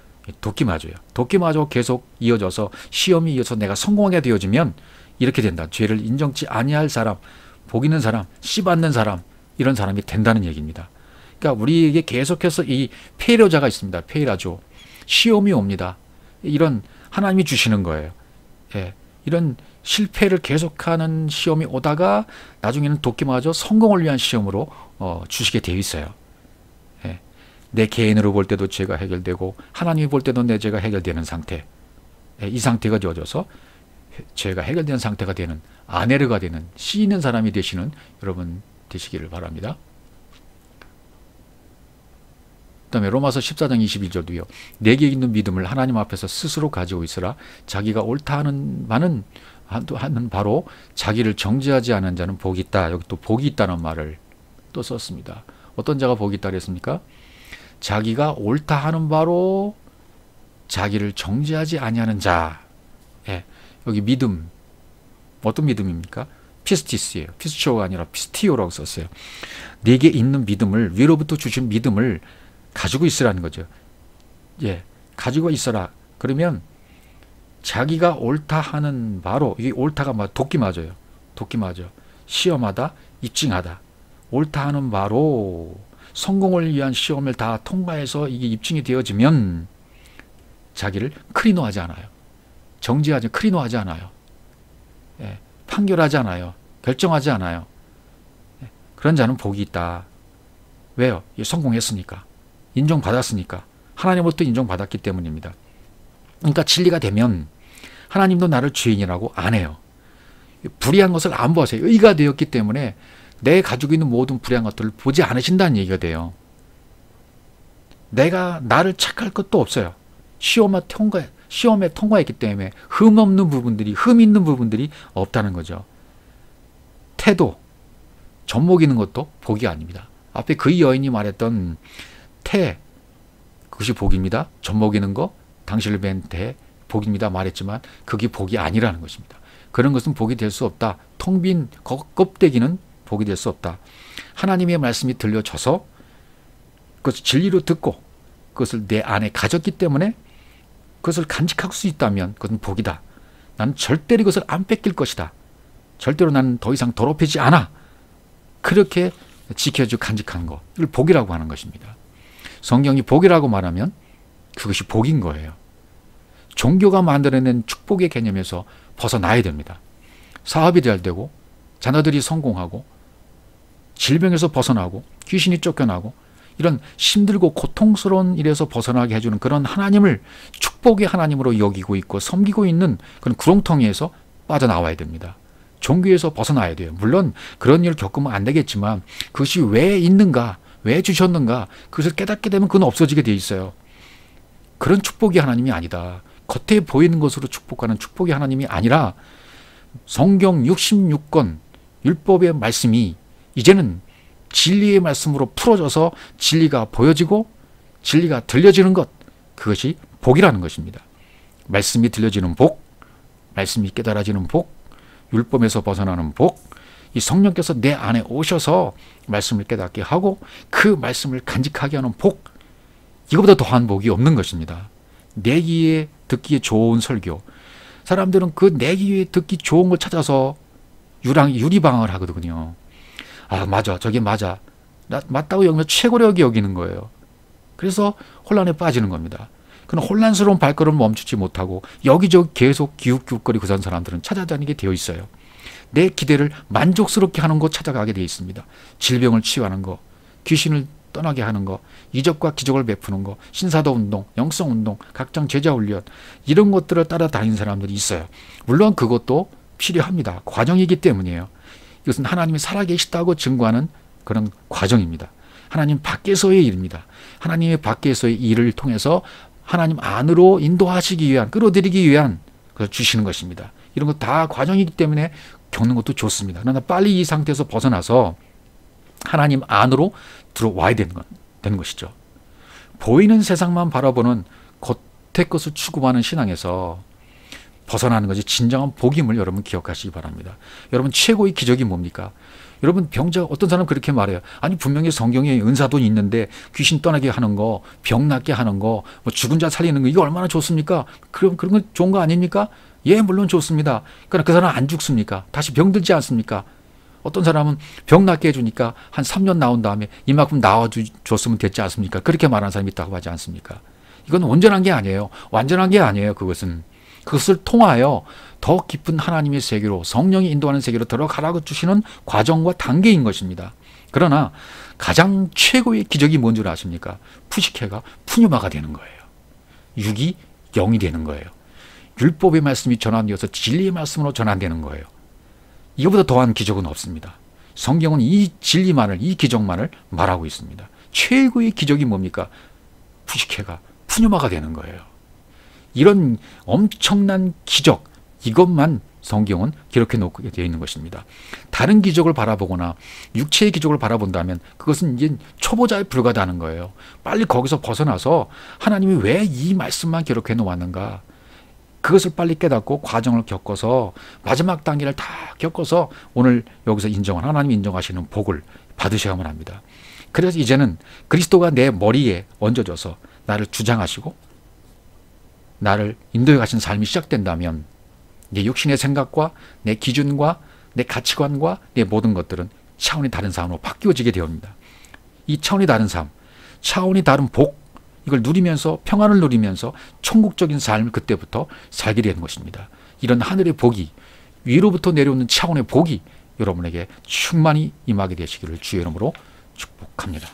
도끼마저예요. 도끼마저 계속 이어져서 시험이 이어서 내가 성공하게 되어지면 이렇게 된다. 죄를 인정치 아니할 사람, 복 있는 사람, 씨 받는 사람, 이런 사람이 된다는 얘기입니다. 그러니까 우리에게 계속해서 이 페이라조가 있습니다. 페이라조. 시험이 옵니다. 이런 하나님이 주시는 거예요. 예, 이런 실패를 계속하는 시험이 오다가 나중에는 도끼마저 성공을 위한 시험으로 주시게 되어 있어요. 예, 내 개인으로 볼 때도 죄가 해결되고 하나님이 볼 때도 내 죄가 해결되는 상태. 예, 이 상태가 되어져서 죄가 해결되는 상태가 되는 아네르가 되는 씨 있는 사람이 되시는 여러분 되시기를 바랍니다. 그 다음에 로마서 14장 21절도요. 내게 있는 믿음을 하나님 앞에서 스스로 가지고 있으라. 자기가 옳다 하는 바로 자기를 정죄하지 않은 자는 복이 있다. 여기 또 복이 있다는 말을 또 썼습니다. 어떤 자가 복이 있다 그랬습니까? 자기가 옳다 하는 바로 자기를 정죄하지 아니하는 자. 예, 여기 믿음 어떤 믿음입니까? 피스티스예요. 피스초가 아니라 피스티오라고 썼어요. 내게 있는 믿음을 위로부터 주신 믿음을 가지고 있으라는 거죠. 예, 가지고 있어라. 그러면 자기가 옳다 하는 바로 이게 옳다가 도끼마저예요. 도끼마저. 시험하다, 입증하다. 옳다 하는 바로 성공을 위한 시험을 다 통과해서 이게 입증이 되어지면 자기를 크리노하지 않아요. 정죄하지, 크리노하지 않아요. 예, 판결하지 않아요. 결정하지 않아요. 예, 그런 자는 복이 있다. 왜요? 성공했으니까. 인정받았으니까. 하나님으로부터 인정받았기 때문입니다. 그러니까 진리가 되면 하나님도 나를 죄인이라고 안 해요. 불의한 것을 안 보세요. 의가 되었기 때문에 내 가지고 있는 모든 불의한 것들을 보지 않으신다는 얘기가 돼요. 내가 나를 착할 것도 없어요. 시험에 통과했기 때문에 흠 있는 부분들이 없다는 거죠. 태도, 젖 먹이는 것도 복이 아닙니다. 앞에 그 여인이 말했던 그것이 복입니다. 젖 먹이는 거, 당신을 뵌 태, 복입니다. 말했지만 그게 복이 아니라는 것입니다. 그런 것은 복이 될 수 없다. 텅 빈 껍데기는 복이 될 수 없다. 하나님의 말씀이 들려져서 그것을 진리로 듣고 그것을 내 안에 가졌기 때문에 그것을 간직할 수 있다면 그것은 복이다. 나는 절대로 이것을 안 뺏길 것이다. 절대로 나는 더 이상 더럽히지 않아. 그렇게 지켜주고 간직한 것, 이걸 복이라고 하는 것입니다. 성경이 복이라고 말하면 그것이 복인 거예요. 종교가 만들어낸 축복의 개념에서 벗어나야 됩니다. 사업이 잘 되고 자녀들이 성공하고 질병에서 벗어나고 귀신이 쫓겨나고 이런 힘들고 고통스러운 일에서 벗어나게 해주는 그런 하나님을 축복의 하나님으로 여기고 있고 섬기고 있는 그런 구렁텅이에서 빠져나와야 됩니다. 종교에서 벗어나야 돼요. 물론 그런 일을 겪으면 안 되겠지만 그것이 왜 있는가, 왜 주셨는가? 그것을 깨닫게 되면 그건 없어지게 돼 있어요. 그런 축복이 하나님이 아니다. 겉에 보이는 것으로 축복하는 축복이 하나님이 아니라 성경 66권 율법의 말씀이 이제는 진리의 말씀으로 풀어져서 진리가 보여지고 진리가 들려지는 것, 그것이 복이라는 것입니다. 말씀이 들려지는 복, 말씀이 깨달아지는 복, 율법에서 벗어나는 복, 이 성령께서 내 안에 오셔서 말씀을 깨닫게 하고 그 말씀을 간직하게 하는 복, 이거보다 더한 복이 없는 것입니다. 내 귀에 듣기에 좋은 설교. 사람들은 그 내 귀에 듣기 좋은 걸 찾아서 유리방을 하거든요. 아, 맞아. 저게 맞아. 맞다고 여기면 최고력이 여기는 거예요. 그래서 혼란에 빠지는 겁니다. 그런 혼란스러운 발걸음을 멈추지 못하고 여기저기 계속 기웃기웃거리고 그런 사람들은 찾아다니게 되어 있어요. 내 기대를 만족스럽게 하는 것 찾아가게 되어 있습니다. 질병을 치유하는 거, 귀신을 떠나게 하는 거, 이적과 기적을 베푸는 거, 신사도 운동, 영성 운동, 각종 제자 훈련, 이런 것들을 따라다니는 사람들이 있어요. 물론 그것도 필요합니다. 과정이기 때문이에요. 이것은 하나님이 살아계시다고 증거하는 그런 과정입니다. 하나님 밖에서의 일입니다. 하나님의 밖에서의 일을 통해서 하나님 안으로 인도하시기 위한, 끌어들이기 위한 그걸 주시는 것입니다. 이런 거 다 과정이기 때문에 겪는 것도 좋습니다. 그러나 빨리 이 상태에서 벗어나서 하나님 안으로 들어와야 되는 것이죠. 보이는 세상만 바라보는 겉의 것을 추구하는 신앙에서 벗어나는 것이 진정한 복임을 여러분 기억하시기 바랍니다. 여러분 최고의 기적이 뭡니까? 여러분 병자, 어떤 사람은 그렇게 말해요. 아니 분명히 성경에 은사도 있는데 귀신 떠나게 하는 거, 병 낫게 하는 거, 뭐 죽은 자 살리는 거, 이거 얼마나 좋습니까? 그런 건 좋은 거 아닙니까? 예, 물론 좋습니다. 그러나 그 사람은 안 죽습니까? 다시 병들지 않습니까? 어떤 사람은 병 낫게 해주니까 한 3년 나온 다음에 이만큼 나와줬으면 됐지 않습니까? 그렇게 말하는 사람이 있다고 하지 않습니까? 이건 온전한 게 아니에요. 완전한 게 아니에요. 그것을 통하여 더 깊은 하나님의 세계로, 성령이 인도하는 세계로 들어가라고 주시는 과정과 단계인 것입니다. 그러나 가장 최고의 기적이 뭔 줄 아십니까? 푸시케가 푸뉴마가 되는 거예요. 육이 영이 되는 거예요. 율법의 말씀이 전환되어서 진리의 말씀으로 전환되는 거예요. 이거보다 더한 기적은 없습니다. 성경은 이 진리만을, 이 기적만을 말하고 있습니다. 최고의 기적이 뭡니까? 푸시케가 푸뉴마가 되는 거예요. 이런 엄청난 기적, 이것만 성경은 기록해 놓게 되어 있는 것입니다. 다른 기적을 바라보거나 육체의 기적을 바라본다면 그것은 이제 초보자에 불과하다는 거예요. 빨리 거기서 벗어나서 하나님이 왜 이 말씀만 기록해 놓았는가, 그것을 빨리 깨닫고 과정을 겪어서 마지막 단계를 다 겪어서 오늘 여기서 하나님이 인정하시는 복을 받으셔야만 합니다. 그래서 이제는 그리스도가 내 머리에 얹어져서 나를 주장하시고 나를 인도해 가신 삶이 시작된다면 내 육신의 생각과 내 기준과 내 가치관과 내 모든 것들은 차원이 다른 삶으로 바뀌어지게 되옵니다. 이 차원이 다른 삶, 차원이 다른 복, 이걸 누리면서 평안을 누리면서 천국적인 삶을 그때부터 살게 되는 것입니다. 이런 하늘의 복이, 위로부터 내려오는 차원의 복이 여러분에게 충만히 임하게 되시기를 주의 이름으로 축복합니다.